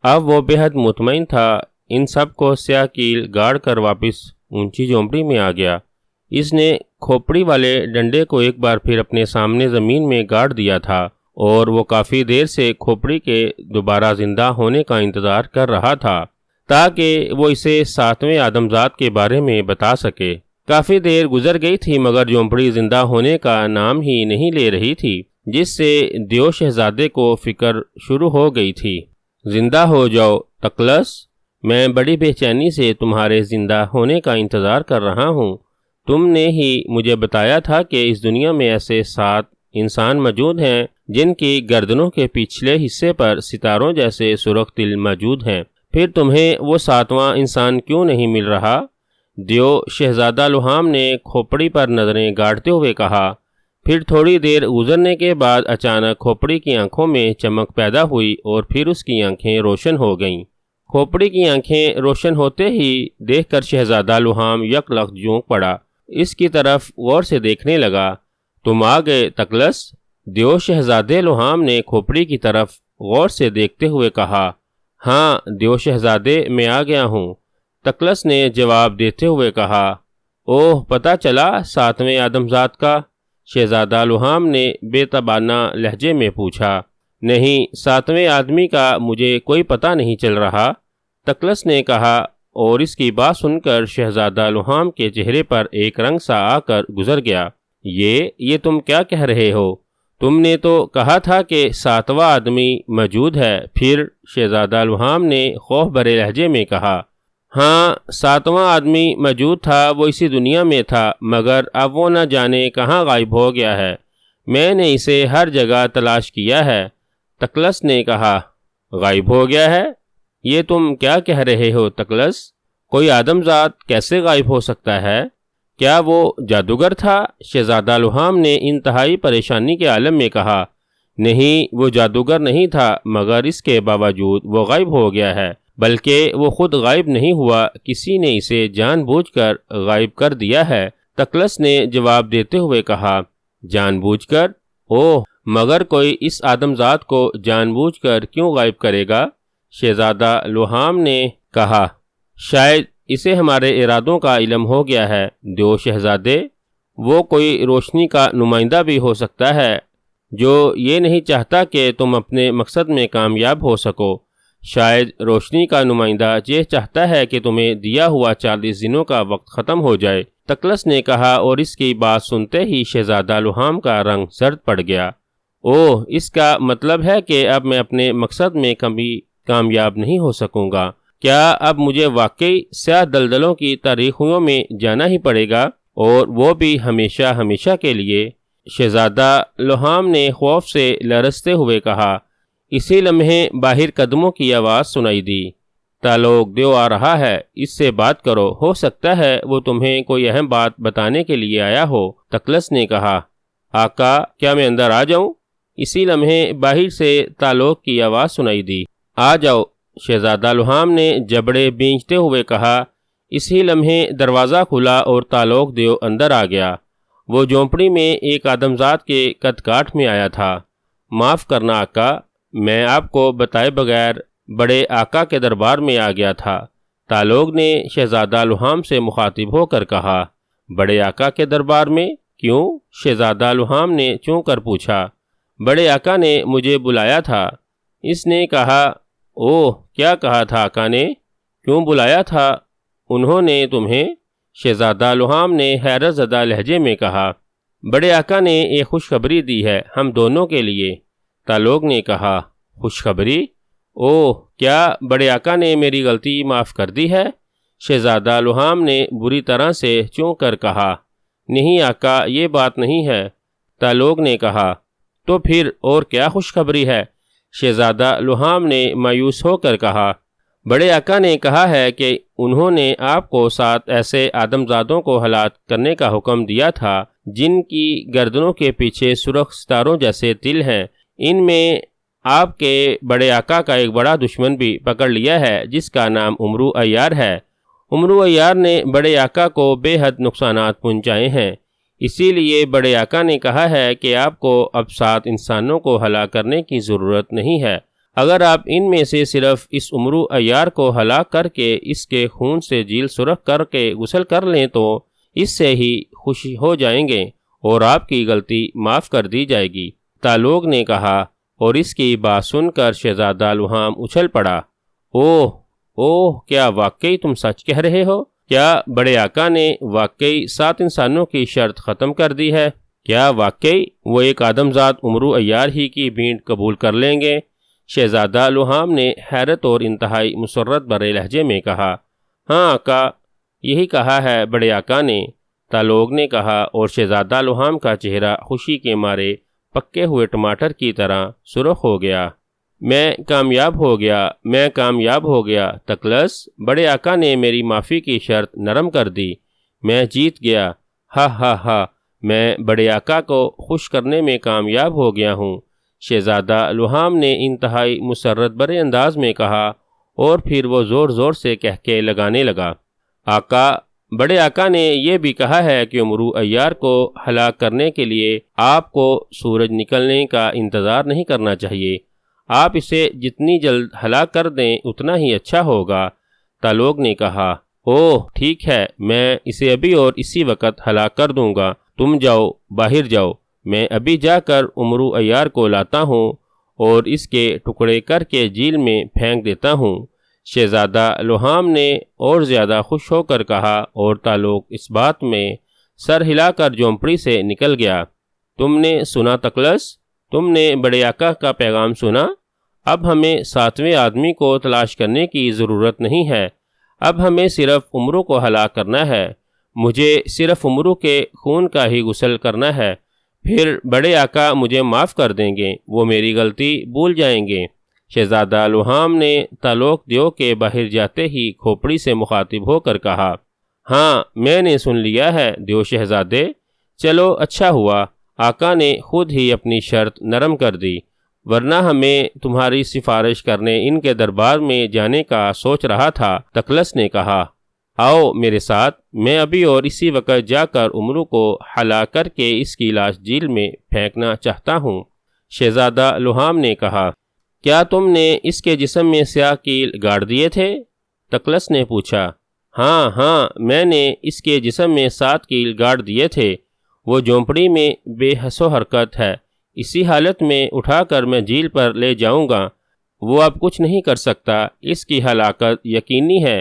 اب وہ بے حد مطمئن تھا۔ ان سب کو سیاہ کیل گاڑ کر واپس اونچی جھونپڑی میں آ گیا۔ اس نے کھوپڑی والے ڈنڈے کو ایک بار پھر اپنے سامنے زمین میں گاڑ دیا تھا اور وہ کافی دیر سے کھوپڑی کے دوبارہ زندہ ہونے کا انتظار کر رہا تھا تاکہ وہ اسے 7ویں آدمزاد کے بارے میں بتا سکے۔ کافی دیر گزر گئی تھی مگر جھونپڑی زندہ ہونے کا نام ہی نہیں لے رہی تھی، جس سے دیو شہزادے کو فکر شروع ہو گئی تھی۔ زندہ ہو جاؤ تقلص، میں بڑی بے چینی سے تمہارے زندہ ہونے کا انتظار کر رہا ہوں۔ تم نے ہی مجھے بتایا تھا کہ اس دنیا میں ایسے 7 انسان موجود ہیں جن کی گردنوں کے پچھلے حصے پر ستاروں جیسے سرخ تل موجود ہیں۔ پھر تمہیں وہ 7واں انسان کیوں نہیں مل رہا؟ دیو شہزادہ لوہام نے کھوپڑی پر نظریں گاڑتے ہوئے کہا، پھر تھوڑی دیر گزرنے کے بعد اچانک کھوپڑی کی آنکھوں میں چمک پیدا ہوئی اور پھر اس کی آنکھیں روشن ہو گئیں۔ کھوپڑی کی آنکھیں روشن ہوتے ہی دیکھ کر شہزادہ لوہام یک لخت جھونک پڑا، اس کی طرف غور سے دیکھنے لگا۔ تم آ گئے تکلس؟ دیو شہزادے لوہام نے کھوپڑی کی طرف غور سے دیکھتے ہوئے کہا۔ ہاں دیو شہزادے، میں آ گیا ہوں، تکلس نے جواب دیتے ہوئے کہا۔ اوہ، پتہ چلا ساتویں آدمزاد کا؟ شہزادہ لوہام نے بے تابانہ لہجے میں پوچھا۔ نہیں، ساتویں آدمی کا مجھے کوئی پتہ نہیں چل رہا، تکلس نے کہا، اور اس کی بات سن کر شہزادہ لوہام کے چہرے پر ایک رنگ سا آ کر گزر گیا۔ یہ تم کیا کہہ رہے ہو؟ تم نے تو کہا تھا کہ ساتواں آدمی موجود ہے۔ پھر شہزادہ لوہام نے خوف بھرے لہجے میں کہا۔ ہاں، ساتواں آدمی موجود تھا، وہ اسی دنیا میں تھا، مگر اب وہ نہ جانے کہاں غائب ہو گیا ہے۔ میں نے اسے ہر جگہ تلاش کیا ہے، تکلس نے کہا۔ غائب ہو گیا ہے؟ یہ تم کیا کہہ رہے ہو تکلس؟ کوئی آدمزاد کیسے غائب ہو سکتا ہے؟ کیا وہ جادوگر تھا؟ شہزادہ لوہام نے انتہائی پریشانی کے عالم میں کہا۔ نہیں، وہ جادوگر نہیں تھا، مگر اس کے باوجود وہ غائب ہو گیا ہے۔ بلکہ وہ خود غائب نہیں ہوا، کسی نے اسے جان بوجھ کر غائب کر دیا ہے، تکلس نے جواب دیتے ہوئے کہا۔ جان بوجھ کر؟ اوہ، مگر کوئی اس آدمزاد کو جان بوجھ کر کیوں غائب کرے گا؟ شہزادہ لوہام نے کہا۔ شاید اسے ہمارے ارادوں کا علم ہو گیا ہے دیو شہزادے، وہ کوئی روشنی کا نمائندہ بھی ہو سکتا ہے جو یہ نہیں چاہتا کہ تم اپنے مقصد میں کامیاب ہو سکو۔ شاید روشنی کا نمائندہ یہ چاہتا ہے کہ تمہیں دیا ہوا 40 دنوں کا وقت ختم ہو جائے، تکلس نے کہا، اور اس کی بات سنتے ہی شہزادہ لوہام کا رنگ زرد پڑ گیا۔ اوہ، اس کا مطلب ہے کہ اب میں اپنے مقصد میں کبھی کامیاب نہیں ہو سکوں گا۔ کیا اب مجھے واقعی سیاہ دلدلوں کی تاریخیوں میں جانا ہی پڑے گا، اور وہ بھی ہمیشہ ہمیشہ کے لیے؟ شہزادہ لوہام نے خوف سے لرزتے ہوئے کہا۔ اسی لمحے باہر قدموں کی آواز سنائی دی۔ تالوک دیو آ رہا ہے، اس سے بات کرو، ہو سکتا ہے وہ تمہیں کوئی اہم بات بتانے کے لیے آیا ہو، تکلس نے کہا۔ آقا، کیا میں اندر آ جاؤں؟ اسی لمحے باہر سے تالوک کی آواز سنائی دی۔ آ جاؤ، شہزادہ لوہام نے جبڑے بھینچتے ہوئے کہا۔ اسی لمحے دروازہ کھلا اور تالوک دیو اندر آ گیا۔ وہ جھونپڑی میں ایک آدمزاد کے قد کاٹ میں آیا تھا۔ معاف کرنا آقا، میں آپ کو بتائے بغیر بڑے آقا کے دربار میں آ گیا تھا، تالوک نے شہزادہ لوہام سے مخاطب ہو کر کہا۔ بڑے آقا کے دربار میں؟ کیوں؟ شہزادہ لوہام نے چونک کر پوچھا۔ بڑے آقا نے مجھے بلایا تھا، اس نے کہا۔ اوہ، کیا کہا تھا آقا نے؟ کیوں بلایا تھا انہوں نے تمہیں؟ شہزادہ لوہام نے حیرت زدہ لہجے میں کہا۔ بڑے آقا نے ایک خوشخبری دی ہے ہم دونوں کے لیے، تالوک نے کہا۔ خوشخبری؟ اوہ، کیا بڑے آقا نے میری غلطی معاف کر دی ہے؟ شہزادہ لوہام نے بری طرح سے چونک کر کہا۔ نہیں آقا، یہ بات نہیں ہے، تالوک نے کہا۔ تو پھر اور کیا خوشخبری ہے؟ شہزادہ لوہام نے مایوس ہو کر کہا۔ بڑے آقا نے کہا ہے کہ انہوں نے آپ کو 7 ایسے آدمزادوں کو ہلاک کرنے کا حکم دیا تھا جن کی گردنوں کے پیچھے سرخ ستاروں جیسے تل ہیں۔ ان میں آپ کے بڑے آقا کا ایک بڑا دشمن بھی پکڑ لیا ہے جس کا نام امرو عیار ہے۔ امرو عیار نے بڑے آقا کو بے حد نقصانات پہنچائے ہیں، اسی لیے بڑے آقا نے کہا ہے کہ آپ کو اب 7 انسانوں کو ہلاک کرنے کی ضرورت نہیں ہے۔ اگر آپ ان میں سے صرف اس امرو عیار کو ہلاک کر کے اس کے خون سے جیل سرخ کر کے غسل کر لیں تو اس سے ہی خوشی ہو جائیں گے اور آپ کی غلطی معاف کر دی جائے گی، تالوک نے کہا، اور اس کی بات سن کر شہزادہ لوہام اچھل پڑا۔ اوہ اوہ، کیا واقعی تم سچ کہہ رہے ہو؟ کیا بڑے آقا نے واقعی 7 انسانوں کی شرط ختم کر دی ہے؟ کیا واقعی وہ ایک آدمزاد امرو عیار ہی کی بھینٹ قبول کر لیں گے؟ شہزادہ لوہام نے حیرت اور انتہائی مسرت بھرے لہجے میں کہا۔ ہاں آقا، یہی کہا ہے بڑے آقا نے، تالوک نے کہا، اور شہزادہ لوہام کا چہرہ خوشی کے مارے پکے ہوئے ٹماٹر کی طرح سرخ ہو گیا۔ میں کامیاب ہو گیا، میں کامیاب ہو گیا تکلس، بڑے آقا نے میری معافی کی شرط نرم کر دی، میں جیت گیا، ہا ہا ہا، میں بڑے آقا کو خوش کرنے میں کامیاب ہو گیا ہوں۔ شہزادہ لوہام نے انتہائی مسرت بھرے انداز میں کہا اور پھر وہ زور زور سے کہکے لگانے لگا۔ آقا، بڑے آقا نے یہ بھی کہا ہے کہ عمرو عیار کو ہلاک کرنے کے لیے آپ کو سورج نکلنے کا انتظار نہیں کرنا چاہیے۔ آپ اسے جتنی جلد ہلاک کر دیں اتنا ہی اچھا ہوگا۔ تالوگ نے کہا، اوہ ٹھیک ہے، میں اسے ابھی اور اسی وقت ہلاک کر دوں گا۔ تم جاؤ، باہر جاؤ، میں ابھی جا کر عمرو عیار کو لاتا ہوں اور اس کے ٹکڑے کر کے جھیل میں پھینک دیتا ہوں۔ شہزادہ لوہام نے اور زیادہ خوش ہو کر کہا اور تالوگ اس بات میں سر ہلا کر جھونپڑی سے نکل گیا۔ تم نے سنا تکلس؟ تم نے بڑے آقا کا پیغام سنا؟ اب ہمیں 7ویں آدمی کو تلاش کرنے کی ضرورت نہیں ہے، اب ہمیں صرف عمرو کو ہلاک کرنا ہے۔ مجھے صرف عمرو کے خون کا ہی غسل کرنا ہے، پھر بڑے آقا مجھے معاف کر دیں گے، وہ میری غلطی بھول جائیں گے۔ شہزادہ لوہام نے تالوگ دیو کے باہر جاتے ہی کھوپڑی سے مخاطب ہو کر کہا، ہاں میں نے سن لیا ہے دیو شہزادے، چلو اچھا ہوا آقا نے خود ہی اپنی شرط نرم کر دی، ورنہ ہمیں تمہاری سفارش کرنے ان کے دربار میں جانے کا سوچ رہا تھا۔ تکلس نے کہا، آؤ میرے ساتھ، میں ابھی اور اسی وقت جا کر عمرو کو ہلاک کر کے اس کی لاش جھیل میں پھینکنا چاہتا ہوں۔ شہزادہ لوہام نے کہا، کیا تم نے اس کے جسم میں سیاہ کیل گاڑ دیے تھے؟ تکلس نے پوچھا۔ ہاں، میں نے اس کے جسم میں 7 کیل گاڑ دیے تھے۔ وہ جھونپڑی میں بے حس و حرکت ہے، اسی حالت میں اٹھا کر میں جھیل پر لے جاؤں گا۔ وہ اب کچھ نہیں کر سکتا، اس کی ہلاکت یقینی ہے،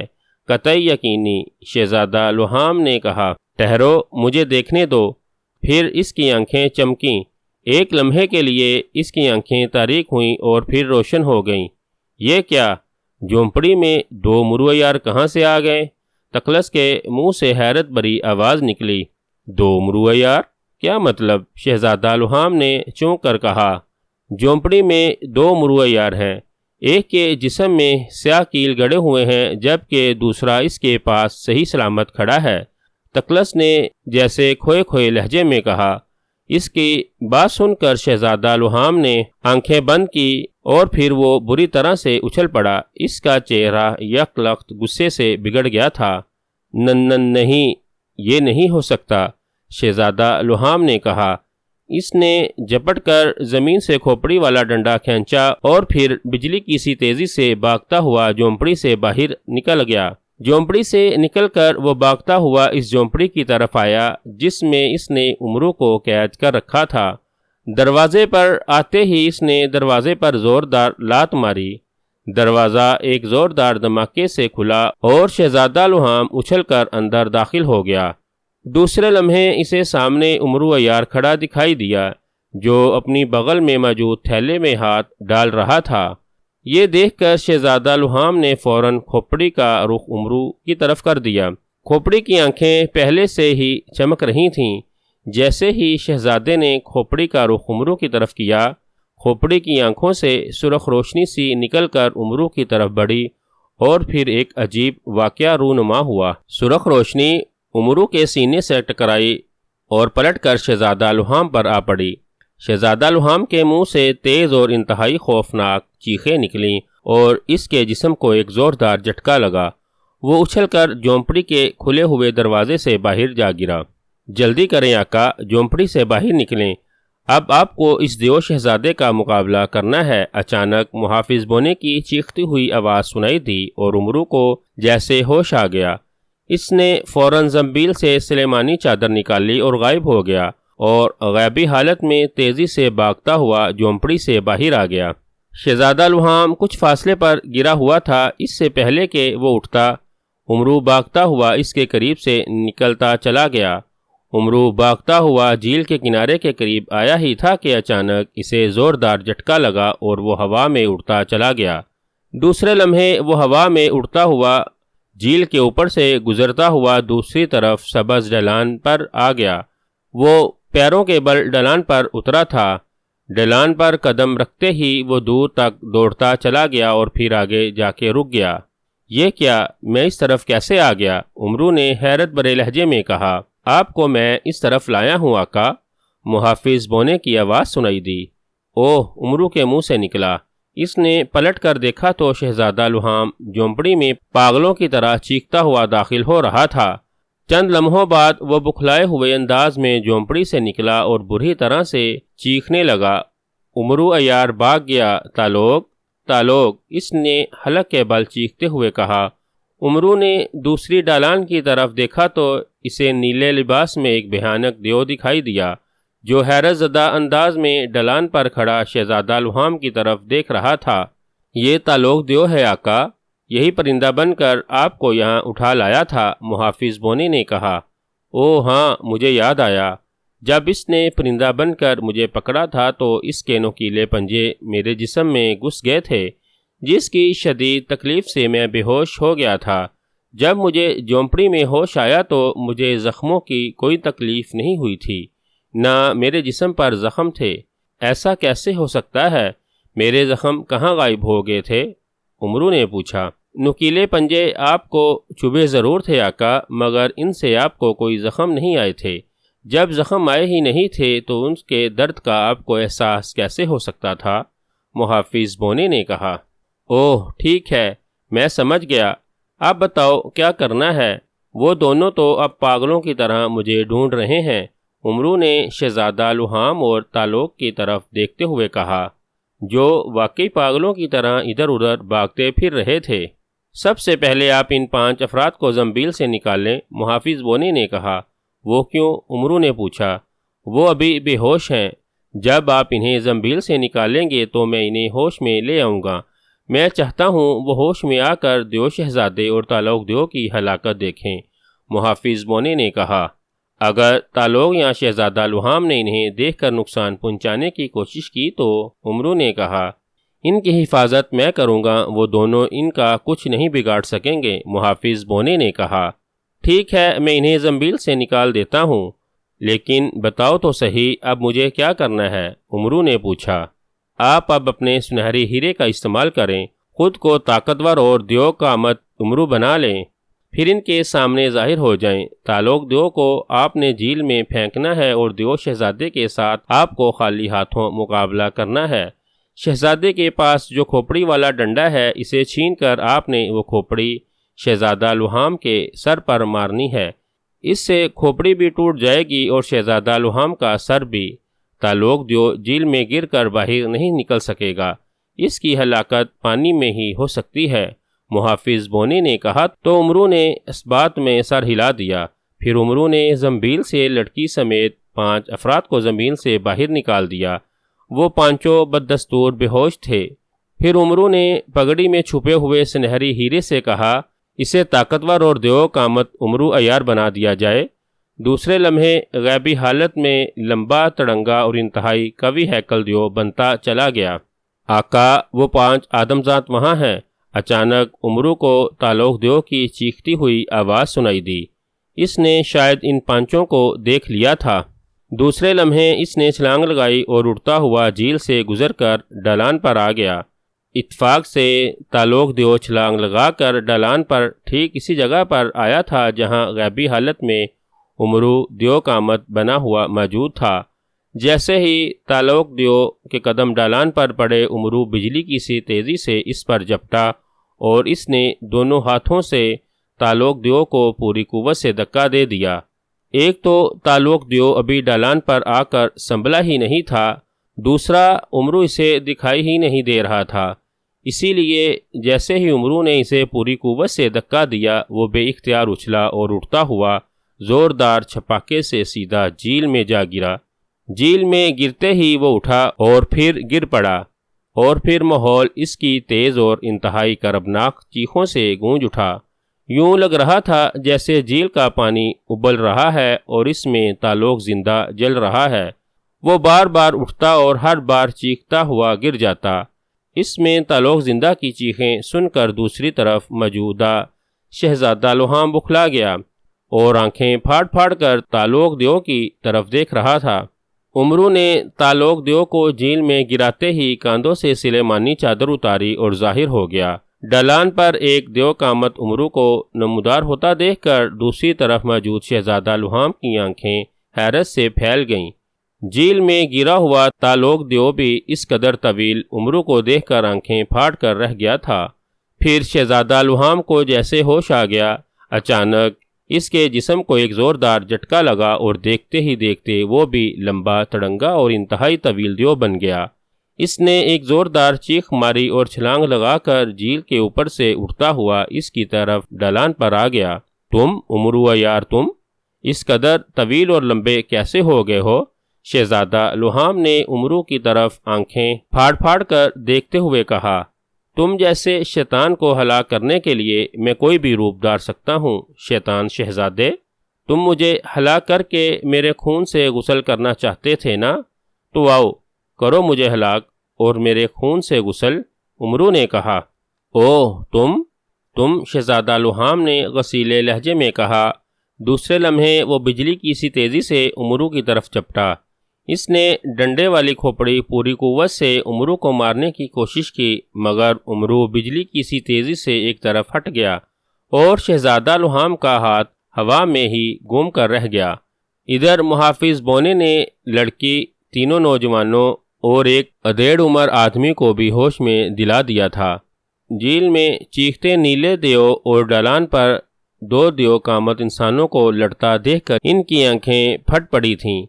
قطعی یقینی۔ شہزادہ لوہام نے کہا، ٹھہرو، مجھے دیکھنے دو۔ پھر اس کی آنکھیں چمکیں، ایک لمحے کے لیے اس کی آنکھیں تاریک ہوئیں اور پھر روشن ہو گئیں۔ یہ کیا؟ جھونپڑی میں 2 عمرو عیار کہاں سے آ گئے؟ تکلس کے منہ سے حیرت بھری آواز نکلی۔ 2 عمرو عیار؟ کیا مطلب؟ شہزادہ لوہام نے چونک کر کہا، جھونپڑی میں 2 عمرو عیار ہیں، ایک کے جسم میں سیاہ کیل گڑے ہوئے ہیں جبکہ دوسرا اس کے پاس صحیح سلامت کھڑا ہے۔ تکلس نے جیسے کھوئے کھوئے لہجے میں کہا۔ اس کی بات سن کر شہزادہ لوہام نے آنکھیں بند کی اور پھر وہ بری طرح سے اچھل پڑا۔ اس کا چہرہ یک لخت غصے سے بگڑ گیا تھا۔ نہیں، یہ نہیں ہو سکتا، شہزادہ لوہام نے کہا۔ اس نے جھپٹ کر زمین سے کھوپڑی والا ڈنڈا کھینچا اور پھر بجلی کی سی تیزی سے بھاگتا ہوا جھونپڑی سے باہر نکل گیا۔ جھونپڑی سے نکل کر وہ بھاگتا ہوا اس جھونپڑی کی طرف آیا جس میں اس نے عمرو کو قید کر رکھا تھا۔ دروازے پر آتے ہی اس نے دروازے پر زوردار لات ماری۔ دروازہ ایک زوردار دھماکے سے کھلا اور شہزادہ لوہام اچھل کر اندر داخل ہو گیا۔ دوسرے لمحے اسے سامنے عمرو عیار کھڑا دکھائی دیا جو اپنی بغل میں موجود تھیلے میں ہاتھ ڈال رہا تھا۔ یہ دیکھ کر شہزادہ لوہام نے فوراً کھوپڑی کا رخ عمرو کی طرف کر دیا۔ کھوپڑی کی آنکھیں پہلے سے ہی چمک رہی تھیں۔ جیسے ہی شہزادے نے کھوپڑی کا رخ عمرو کی طرف کیا، کھوپڑی کی آنکھوں سے سرخ روشنی سی نکل کر عمرو کی طرف بڑھی اور پھر ایک عجیب واقعہ رونما ہوا۔ سرخ روشنی عمرو کے سینے سے ٹکرائی اور پلٹ کر شہزادہ لوہام پر آ پڑی۔ شہزادہ لوہام کے منہ سے تیز اور انتہائی خوفناک چیخیں نکلیں اور اس کے جسم کو ایک زوردار جھٹکا لگا۔ وہ اچھل کر جھونپڑی کے کھلے ہوئے دروازے سے باہر جا گرا۔ جلدی کریں آقا، جھونپڑی سے باہر نکلیں، اب آپ کو اس دیو شہزادے کا مقابلہ کرنا ہے۔ اچانک محافظ بونے کی چیختی ہوئی آواز سنائی دی اور عمرو کو جیسے ہوش آ گیا۔ اس نے فوراً زنبیل سے سلیمانی چادر نکالی اور غائب ہو گیا اور غیبی حالت میں تیزی سے بھاگتا ہوا جھونپڑی سے باہر آ گیا۔ شہزادہ لوہام کچھ فاصلے پر گرا ہوا تھا۔ اس سے پہلے کہ وہ اٹھتا، عمرو بھاگتا ہوا اس کے قریب سے نکلتا چلا گیا۔ عمرو بھاگتا ہوا جھیل کے کنارے کے قریب آیا ہی تھا کہ اچانک اسے زوردار جھٹکا لگا اور وہ ہوا میں اڑتا چلا گیا۔ دوسرے لمحے وہ ہوا میں اڑتا ہوا جھیل کے اوپر سے گزرتا ہوا دوسری طرف سبز ڈھلان پر آ گیا۔ وہ پیروں کے بل ڈھلان پر اترا تھا۔ ڈھلان پر قدم رکھتے ہی وہ دور تک دوڑتا چلا گیا اور پھر آگے جا کے رک گیا۔ یہ کیا؟ میں اس طرف کیسے آ گیا؟ عمرو نے حیرت بھرے لہجے میں کہا۔ آپ کو میں اس طرف لایا ہوں آقا، محافظ بونے کی آواز سنائی دی۔ اوہ، عمرو کے منہ سے نکلا۔ اس نے پلٹ کر دیکھا تو شہزادہ لوہام جھونپڑی میں پاگلوں کی طرح چیختا ہوا داخل ہو رہا تھا۔ چند لمحوں بعد وہ بکھلائے ہوئے انداز میں جھونپڑی سے نکلا اور بری طرح سے چیخنے لگا۔ عمرو عیار بھاگ گیا۔ تالوگ، تالوگ، اس نے حلق کے بل چیختے ہوئے کہا۔ عمرو نے دوسری ڈالان کی طرف دیکھا تو اسے نیلے لباس میں ایک بھیانک دیو دکھائی دیا جو حیرت زدہ انداز میں ڈالان پر کھڑا شہزادہ لوہام کی طرف دیکھ رہا تھا۔ یہ تالوگ دیو ہے آقا، یہی پرندہ بن کر آپ کو یہاں اٹھا لایا تھا، محافظ بونے نے کہا۔ اوہ ہاں، مجھے یاد آیا، جب اس نے پرندہ بن کر مجھے پکڑا تھا تو اس کے نوکیلے پنجے میرے جسم میں گھس گئے تھے، جس کی شدید تکلیف سے میں بے ہوش ہو گیا تھا۔ جب مجھے جھونپڑی میں ہوش آیا تو مجھے زخموں کی کوئی تکلیف نہیں ہوئی تھی، نہ میرے جسم پر زخم تھے۔ ایسا کیسے ہو سکتا ہے؟ میرے زخم کہاں غائب ہو گئے تھے؟ عمرو نے پوچھا۔ نوکیلے پنجے آپ کو چبھے ضرور تھے آقا، مگر ان سے آپ کو کوئی زخم نہیں آئے تھے۔ جب زخم آئے ہی نہیں تھے تو ان کے درد کا آپ کو احساس کیسے ہو سکتا تھا؟ محافظ بونے نے کہا۔ اوہ ٹھیک ہے، میں سمجھ گیا، آپ بتاؤ کیا کرنا ہے؟ وہ دونوں تو اب پاگلوں کی طرح مجھے ڈھونڈ رہے ہیں، عمرو نے شہزادہ لوہام اور تالوگ کی طرف دیکھتے ہوئے کہا، جو واقعی پاگلوں کی طرح ادھر ادھر بھاگتے پھر رہے تھے۔ سب سے پہلے آپ ان 5 افراد کو زنبیل سے نکال لیں، محافظ بونے نے کہا۔ وہ کیوں؟ عمرو نے پوچھا۔ وہ ابھی بے ہوش ہیں، جب آپ انہیں زنبیل سے نکالیں گے تو میں انہیں ہوش میں لے آؤں گا۔ میں چاہتا ہوں وہ ہوش میں آ کر دیو شہزادے اور تالوگ دیو کی ہلاکت دیکھیں، محافظ بونے نے کہا۔ اگر تالوگ یا شہزادہ لوہام نے انہیں دیکھ کر نقصان پہنچانے کی کوشش کی تو، عمرو نے کہا، ان کی حفاظت میں کروں گا، وہ دونوں ان کا کچھ نہیں بگاڑ سکیں گے، محافظ بونے نے کہا۔ ٹھیک ہے، میں انہیں زنبیل سے نکال دیتا ہوں، لیکن بتاؤ تو صحیح اب مجھے کیا کرنا ہے؟ عمرو نے پوچھا۔ آپ اب اپنے سنہری ہیرے کا استعمال کریں، خود کو طاقتور اور دیو کا مت عمرو بنا لیں، پھر ان کے سامنے ظاہر ہو جائیں۔ تالوگ دیو کو آپ نے جھیل میں پھینکنا ہے اور دیو شہزادے کے ساتھ آپ کو خالی ہاتھوں مقابلہ کرنا ہے۔ شہزادے کے پاس جو کھوپڑی والا ڈنڈا ہے، اسے چھین کر آپ نے وہ کھوپڑی شہزادہ لوہام کے سر پر مارنی ہے۔ اس سے کھوپڑی بھی ٹوٹ جائے گی اور شہزادہ لوہام کا سر بھی۔ تالوگ دیو جھیل میں گر کر باہر نہیں نکل سکے گا، اس کی ہلاکت پانی میں ہی ہو سکتی ہے، محافظ بونے نے کہا تو عمرو نے اس بات میں سر ہلا دیا۔ پھر عمرو نے زنبیل سے لڑکی سمیت 5 افراد کو زمین سے باہر نکال دیا۔ وہ پانچوں بددستور بے ہوش تھے۔ پھر عمرو نے پگڑی میں چھپے ہوئے سنہری ہیرے سے کہا، اسے طاقتور اور دیو کامت عمرو عیار بنا دیا جائے۔ دوسرے لمحے غیبی حالت میں لمبا تڑنگا اور انتہائی قوی ہیکل دیو بنتا چلا گیا۔ آقا، وہ 5 آدمزاد وہاں ہیں۔ اچانک عمرو کو تالوگ دیو کی چیختی ہوئی آواز سنائی دی۔ اس نے شاید ان 5 کو دیکھ لیا تھا۔ دوسرے لمحے اس نے چھلانگ لگائی اور اڑتا ہوا جھیل سے گزر کر ڈالان پر آ گیا۔ اتفاق سے تالوگ دیو چھلانگ لگا کر ڈالان پر ٹھیک اسی جگہ پر آیا تھا جہاں غیبی حالت میں عمرو دیو کامت بنا ہوا موجود تھا۔ جیسے ہی تالوگ دیو کے قدم ڈالان پر پڑے، عمرو بجلی کی سی تیزی سے اس پر جھپٹا اور اس نے دونوں ہاتھوں سے تالوگ دیو کو پوری قوت سے دھکا دے دیا۔ ایک تو تالوگ دیو ابھی ڈالان پر آ کر سنبھلا ہی نہیں تھا، دوسرا عمرو اسے دکھائی ہی نہیں دے رہا تھا، اسی لیے جیسے ہی عمرو نے اسے پوری قوت سے دھکا دیا، وہ بے اختیار اچھلا اور اٹھتا ہوا زوردار چھپاکے سے سیدھا جھیل میں جا گرا۔ جھیل میں گرتے ہی وہ اٹھا اور پھر گر پڑا، اور پھر ماحول اس کی تیز اور انتہائی کربناک چیخوں سے گونج اٹھا۔ یوں لگ رہا تھا جیسے جھیل کا پانی ابل رہا ہے اور اس میں تالوگ زندہ جل رہا ہے۔ وہ بار بار اٹھتا اور ہر بار چیختا ہوا گر جاتا۔ اس میں تالوگ زندہ کی چیخیں سن کر دوسری طرف موجودہ شہزادہ لوہام بکھلا گیا اور آنکھیں پھاڑ پھاڑ کر تالوگ دیو کی طرف دیکھ رہا تھا۔ عمرو نے تالوگ دیو کو جھیل میں گراتے ہی کاندھوں سے سلیمانی چادر اتاری اور ظاہر ہو گیا۔ ڈلان پر ایک دیو قامت عمرو کو نمودار ہوتا دیکھ کر دوسری طرف موجود شہزادہ لوہام کی آنکھیں حیرت سے پھیل گئیں۔ جھیل میں گرا ہوا تالوک دیو بھی اس قدر طویل عمرو کو دیکھ کر آنکھیں پھاڑ کر رہ گیا تھا۔ پھر شہزادہ لوہام کو جیسے ہوش آ گیا، اچانک اس کے جسم کو ایک زوردار جھٹکا لگا اور دیکھتے ہی دیکھتے وہ بھی لمبا، تڑنگا اور انتہائی طویل دیو بن گیا۔ اس نے ایک زوردار چیخ ماری اور چھلانگ لگا کر جھیل کے اوپر سے اٹھتا ہوا اس کی طرف ڈھلان پر آ گیا۔ تم عمرو عیار، تم اس قدر طویل اور لمبے کیسے ہو گئے ہو؟ شہزادہ لوہام نے عمرو کی طرف آنکھیں پھاڑ پھاڑ کر دیکھتے ہوئے کہا، تم جیسے شیطان کو ہلاک کرنے کے لیے میں کوئی بھی روپ دھار سکتا ہوں۔ شیطان شہزادے، تم مجھے ہلاک کر کے میرے خون سے غسل کرنا چاہتے تھے نا؟ تو آؤ، کرو مجھے ہلاک اور میرے خون سے غسل۔ عمرو نے کہا، اوہ تم شہزادہ لوہام نے غصیلے لہجے میں کہا۔ دوسرے لمحے وہ بجلی کی سی تیزی سے عمرو کی طرف چپٹا۔ اس نے ڈنڈے والی کھوپڑی پوری قوت سے عمرو کو مارنے کی کوشش کی، مگر عمرو بجلی کی سی تیزی سے ایک طرف ہٹ گیا اور شہزادہ لوہام کا ہاتھ ہوا میں ہی گم کر رہ گیا۔ ادھر محافظ بونے نے لڑکی، تینوں نوجوانوں اور ایک ادھیڑ عمر آدمی کو بھی ہوش میں دلا دیا تھا۔ جھیل میں چیختے نیلے دیو اور ڈھلان پر دو دیو قامت انسانوں کو لڑتا دیکھ کر ان کی آنکھیں پھٹ پڑی تھیں۔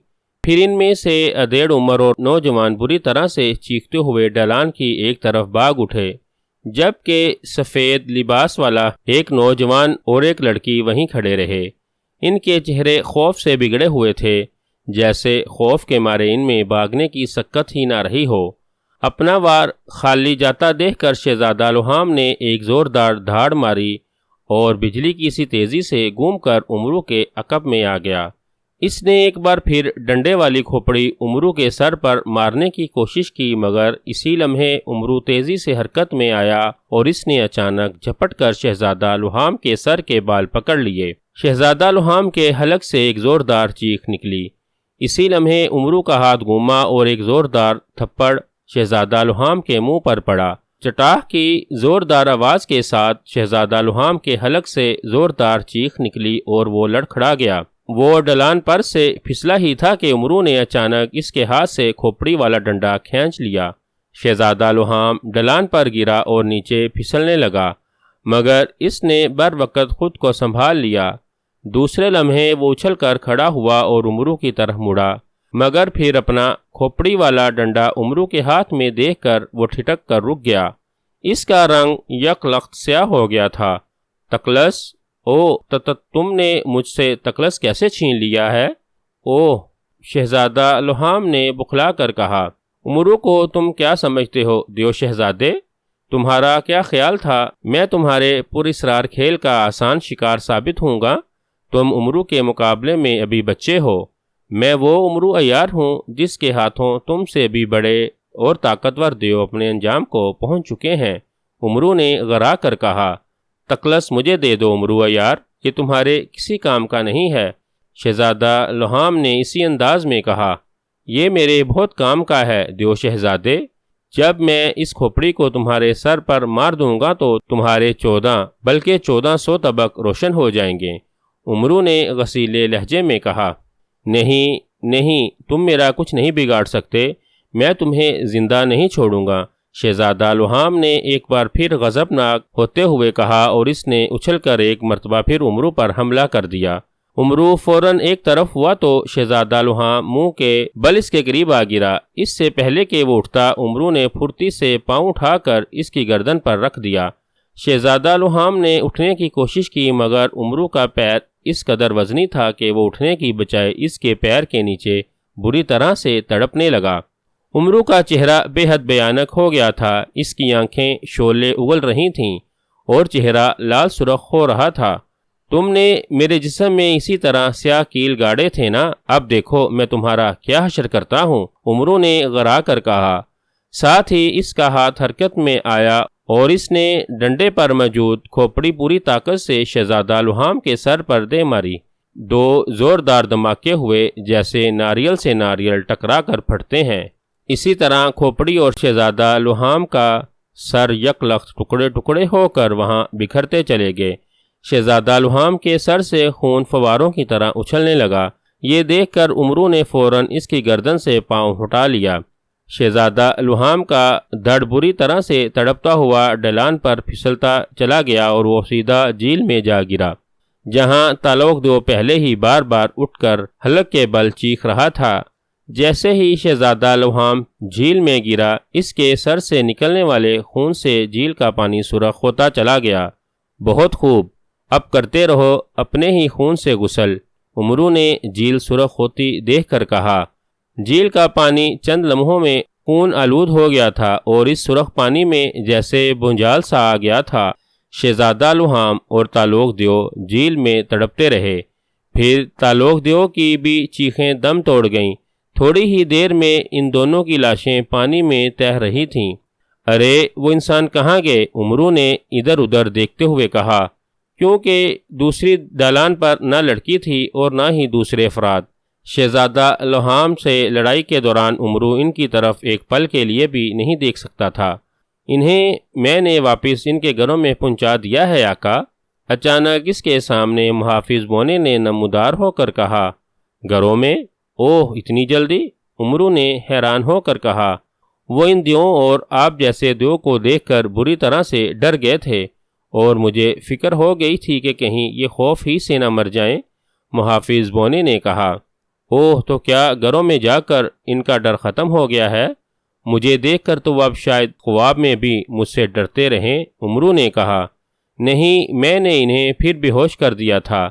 پھر ان میں سے ادھیڑ عمر اور نوجوان بری طرح سے چیختے ہوئے ڈھلان کی ایک طرف بھاگ اٹھے، جبکہ سفید لباس والا ایک نوجوان اور ایک لڑکی وہیں کھڑے رہے۔ ان کے چہرے خوف سے بگڑے ہوئے تھے، جیسے خوف کے مارے ان میں بھاگنے کی سکت ہی نہ رہی ہو۔ اپنا وار خالی جاتا دیکھ کر شہزادہ لوہام نے ایک زوردار دھاڑ ماری اور بجلی کی سی تیزی سے گھوم کر عمرو کے عقب میں آ گیا۔ اس نے ایک بار پھر ڈنڈے والی کھوپڑی عمرو کے سر پر مارنے کی کوشش کی، مگر اسی لمحے عمرو تیزی سے حرکت میں آیا اور اس نے اچانک جھپٹ کر شہزادہ لوہام کے سر کے بال پکڑ لیے۔ شہزادہ لوہام کے حلق سے ایک زوردار چیخ نکلی۔ اسی لمحے عمرو کا ہاتھ گھوما اور ایک زوردار تھپڑ شہزادہ لوہام کے منہ پر پڑا۔ چٹاخ کی زوردار آواز کے ساتھ شہزادہ لوہام کے حلق سے زوردار چیخ نکلی اور وہ لڑکھڑا گیا۔ وہ ڈھلان پر سے پھسلا ہی تھا کہ عمرو نے اچانک اس کے ہاتھ سے کھوپڑی والا ڈنڈا کھینچ لیا۔ شہزادہ لوہام ڈھلان پر گرا اور نیچے پھسلنے لگا، مگر اس نے بر وقت خود کو سنبھال لیا۔ دوسرے لمحے وہ اچھل کر کھڑا ہوا اور عمرو کی طرف مڑا، مگر پھر اپنا کھوپڑی والا ڈنڈا عمرو کے ہاتھ میں دیکھ کر وہ ٹھٹک کر رک گیا۔ اس کا رنگ یک لخت سیاہ ہو گیا تھا۔ تقلص، تم نے مجھ سے تقلص کیسے چھین لیا ہے؟ اوہ، شہزادہ لوہام نے بخلا کر کہا۔ عمرو کو تم کیا سمجھتے ہو دیو شہزادے؟ تمہارا کیا خیال تھا میں تمہارے پراسرار کھیل کا آسان شکار ثابت ہوں گا؟ تم عمرو کے مقابلے میں ابھی بچے ہو۔ میں وہ عمرو عیار ہوں جس کے ہاتھوں تم سے بھی بڑے اور طاقتور دیو اپنے انجام کو پہنچ چکے ہیں۔ عمرو نے غرا کر کہا، تقلص مجھے دے دو عمرو عیار، یہ تمہارے کسی کام کا نہیں ہے۔ شہزادہ لوہام نے اسی انداز میں کہا، یہ میرے بہت کام کا ہے دیو شہزادے۔ جب میں اس کھوپڑی کو تمہارے سر پر مار دوں گا تو تمہارے 14 بلکہ 1400 طبق روشن ہو جائیں گے۔ عمرو نے غصیلے لہجے میں کہا، نہیں، تم میرا کچھ نہیں بگاڑ سکتے، میں تمہیں زندہ نہیں چھوڑوں گا۔ شہزادہ لوہام نے ایک بار پھر غضبناک ہوتے ہوئے کہا اور اس نے اچھل کر ایک مرتبہ پھر عمرو پر حملہ کر دیا۔ عمرو فوراً ایک طرف ہوا تو شہزادہ لوہام منہ کے بل اس کے قریب آ گرا۔ اس سے پہلے کہ وہ اٹھتا، عمرو نے پھرتی سے پاؤں اٹھا کر اس کی گردن پر رکھ دیا۔ شہزادہ لوہام نے اٹھنے کی کوشش کی، مگر عمرو کا پیر اس قدر وزنی تھا کہ وہ اٹھنے کی بجائے اس کے پیر کے نیچے بری طرح سے تڑپنے لگا۔ عمرو کا چہرہ بے حد بھیانک ہو گیا تھا، اس کی آنکھیں شعلے اگل رہی تھیں اور چہرہ لال سرخ ہو رہا تھا۔ تم نے میرے جسم میں اسی طرح سیاہ کیل گاڑے تھے نا، اب دیکھو میں تمہارا کیا حشر کرتا ہوں، عمرو نے غرا کر کہا۔ ساتھ ہی اس کا ہاتھ حرکت میں آیا اور اس نے ڈنڈے پر موجود کھوپڑی پوری طاقت سے شہزادہ لوہام کے سر پر دے ماری۔ دو زوردار دھماکے ہوئے جیسے ناریل سے ناریل ٹکرا کر پھٹتے ہیں، اسی طرح کھوپڑی اور شہزادہ لوہام کا سر یک لخت ٹکڑے ٹکڑے ہو کر وہاں بکھرتے چلے گئے۔ شہزادہ لوہام کے سر سے خون فواروں کی طرح اچھلنے لگا۔ یہ دیکھ کر عمرو نے فوراً اس کی گردن سے پاؤں ہٹا لیا۔ شہزادہ لوہام کا دھڑ بری طرح سے تڑپتا ہوا ڈھلان پر پھسلتا چلا گیا اور وہ سیدھا جھیل میں جا گرا، جہاں تعلق دیو پہلے ہی بار بار اٹھ کر حلق کے بل چیخ رہا تھا۔ جیسے ہی شہزادہ لوہام جھیل میں گرا، اس کے سر سے نکلنے والے خون سے جھیل کا پانی سرخ ہوتا چلا گیا۔ بہت خوب، اب کرتے رہو اپنے ہی خون سے غسل، عمرو نے جھیل سرخ ہوتی دیکھ کر کہا۔ جھیل کا پانی چند لمحوں میں خون آلود ہو گیا تھا اور اس سرخ پانی میں جیسے بھونجال سا آ گیا تھا۔ شہزادہ لوہام اور تعلق دیو جھیل میں تڑپتے رہے۔ پھر تعلق دیو کی بھی چیخیں دم توڑ گئیں۔ تھوڑی ہی دیر میں ان دونوں کی لاشیں پانی میں تیر رہی تھیں۔ ارے وہ انسان کہاں گئے؟ عمرو نے ادھر ادھر دیکھتے ہوئے کہا، کیونکہ دوسری دالان پر نہ لڑکی تھی اور نہ ہی دوسرے افراد۔ شہزادہ لوہام سے لڑائی کے دوران عمرو ان کی طرف ایک پل کے لیے بھی نہیں دیکھ سکتا تھا۔ انہیں میں نے واپس ان کے گھروں میں پہنچا دیا ہے آقا۔ اچانک اس کے سامنے محافظ بونے نے نمودار ہو کر کہا۔ گھروں میں؟ اوہ اتنی جلدی؟ عمرو نے حیران ہو کر کہا۔ وہ ان دیوؤں اور آپ جیسے دیو کو دیکھ کر بری طرح سے ڈر گئے تھے اور مجھے فکر ہو گئی تھی کہ کہیں یہ خوف ہی سے نہ مر جائیں۔ محافظ بونے نے کہا۔ اوہ تو کیا گھروں میں جا کر ان کا ڈر ختم ہو گیا ہے؟ مجھے دیکھ کر تو وہ اب شاید خواب میں بھی مجھ سے ڈرتے رہیں۔ عمرو نے کہا۔ نہیں، میں نے انہیں پھر بے ہوش کر دیا تھا۔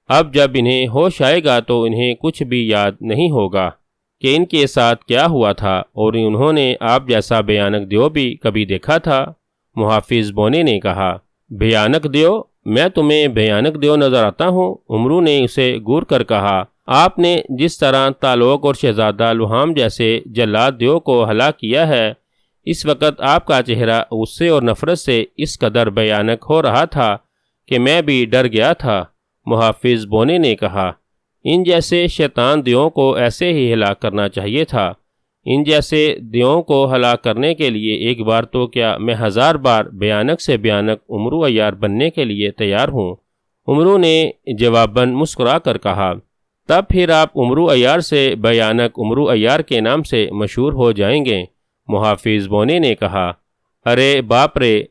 اب جب انہیں ہوش آئے گا تو انہیں کچھ بھی یاد نہیں ہوگا کہ ان کے ساتھ کیا ہوا تھا، اور انہوں نے آپ جیسا بھیانک دیو بھی کبھی دیکھا تھا؟ محافظ بونے نے کہا۔ بھیانک دیو؟ میں تمہیں بھیانک دیو نظر آتا ہوں؟ عمرو نے اسے گور کر کہا۔ آپ نے جس طرح تعلق اور شہزادہ لوہام جیسے جلاد دیو کو ہلاک کیا ہے، اس وقت آپ کا چہرہ غصے اور نفرت سے اس قدر بھیانک ہو رہا تھا کہ میں بھی ڈر گیا تھا۔ محافظ بونے نے کہا۔ ان جیسے شیطان دیوؤں کو ایسے ہی ہلاک کرنا چاہیے تھا۔ ان جیسے دیوؤں کو ہلاک کرنے کے لیے ایک بار تو کیا میں 1000 بار بھیانک سے بھیانک عمرو عیار بننے کے لیے تیار ہوں۔ عمرو نے جواباً مسکرا کر کہا۔ تب پھر آپ عمرو عیار سے بھیانک عمرو عیار کے نام سے مشہور ہو جائیں گے۔ محافظ بونے نے کہا۔ ارے باپ رے،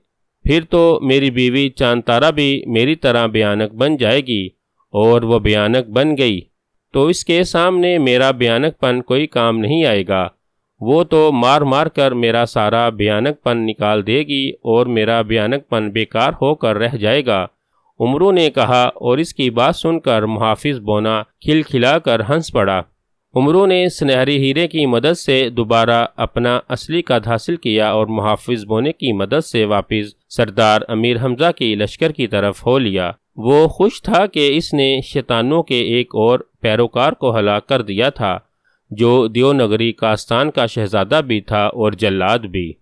پھر تو میری بیوی چاند تارا بھی میری طرح بھیانک بن جائے گی، اور وہ بھیانک بن گئی تو اس کے سامنے میرا بھیانک پن کوئی کام نہیں آئے گا۔ وہ تو مار مار کر میرا سارا بھیانک پن نکال دے گی اور میرا بھیانک پن بیکار ہو کر رہ جائے گا۔ عمرو نے کہا، اور اس کی بات سن کر محافظ بونا کھلکھلا کر ہنس پڑا۔ عمرو نے سنہری ہیرے کی مدد سے دوبارہ اپنا اصلی قد حاصل کیا اور محافظ بونے کی مدد سے واپس سردار امیر حمزہ کی لشکر کی طرف ہو لیا۔ وہ خوش تھا کہ اس نے شیطانوں کے ایک اور پیروکار کو ہلاک کر دیا تھا، جو دیونگری کاستان کا شہزادہ بھی تھا اور جلاد بھی۔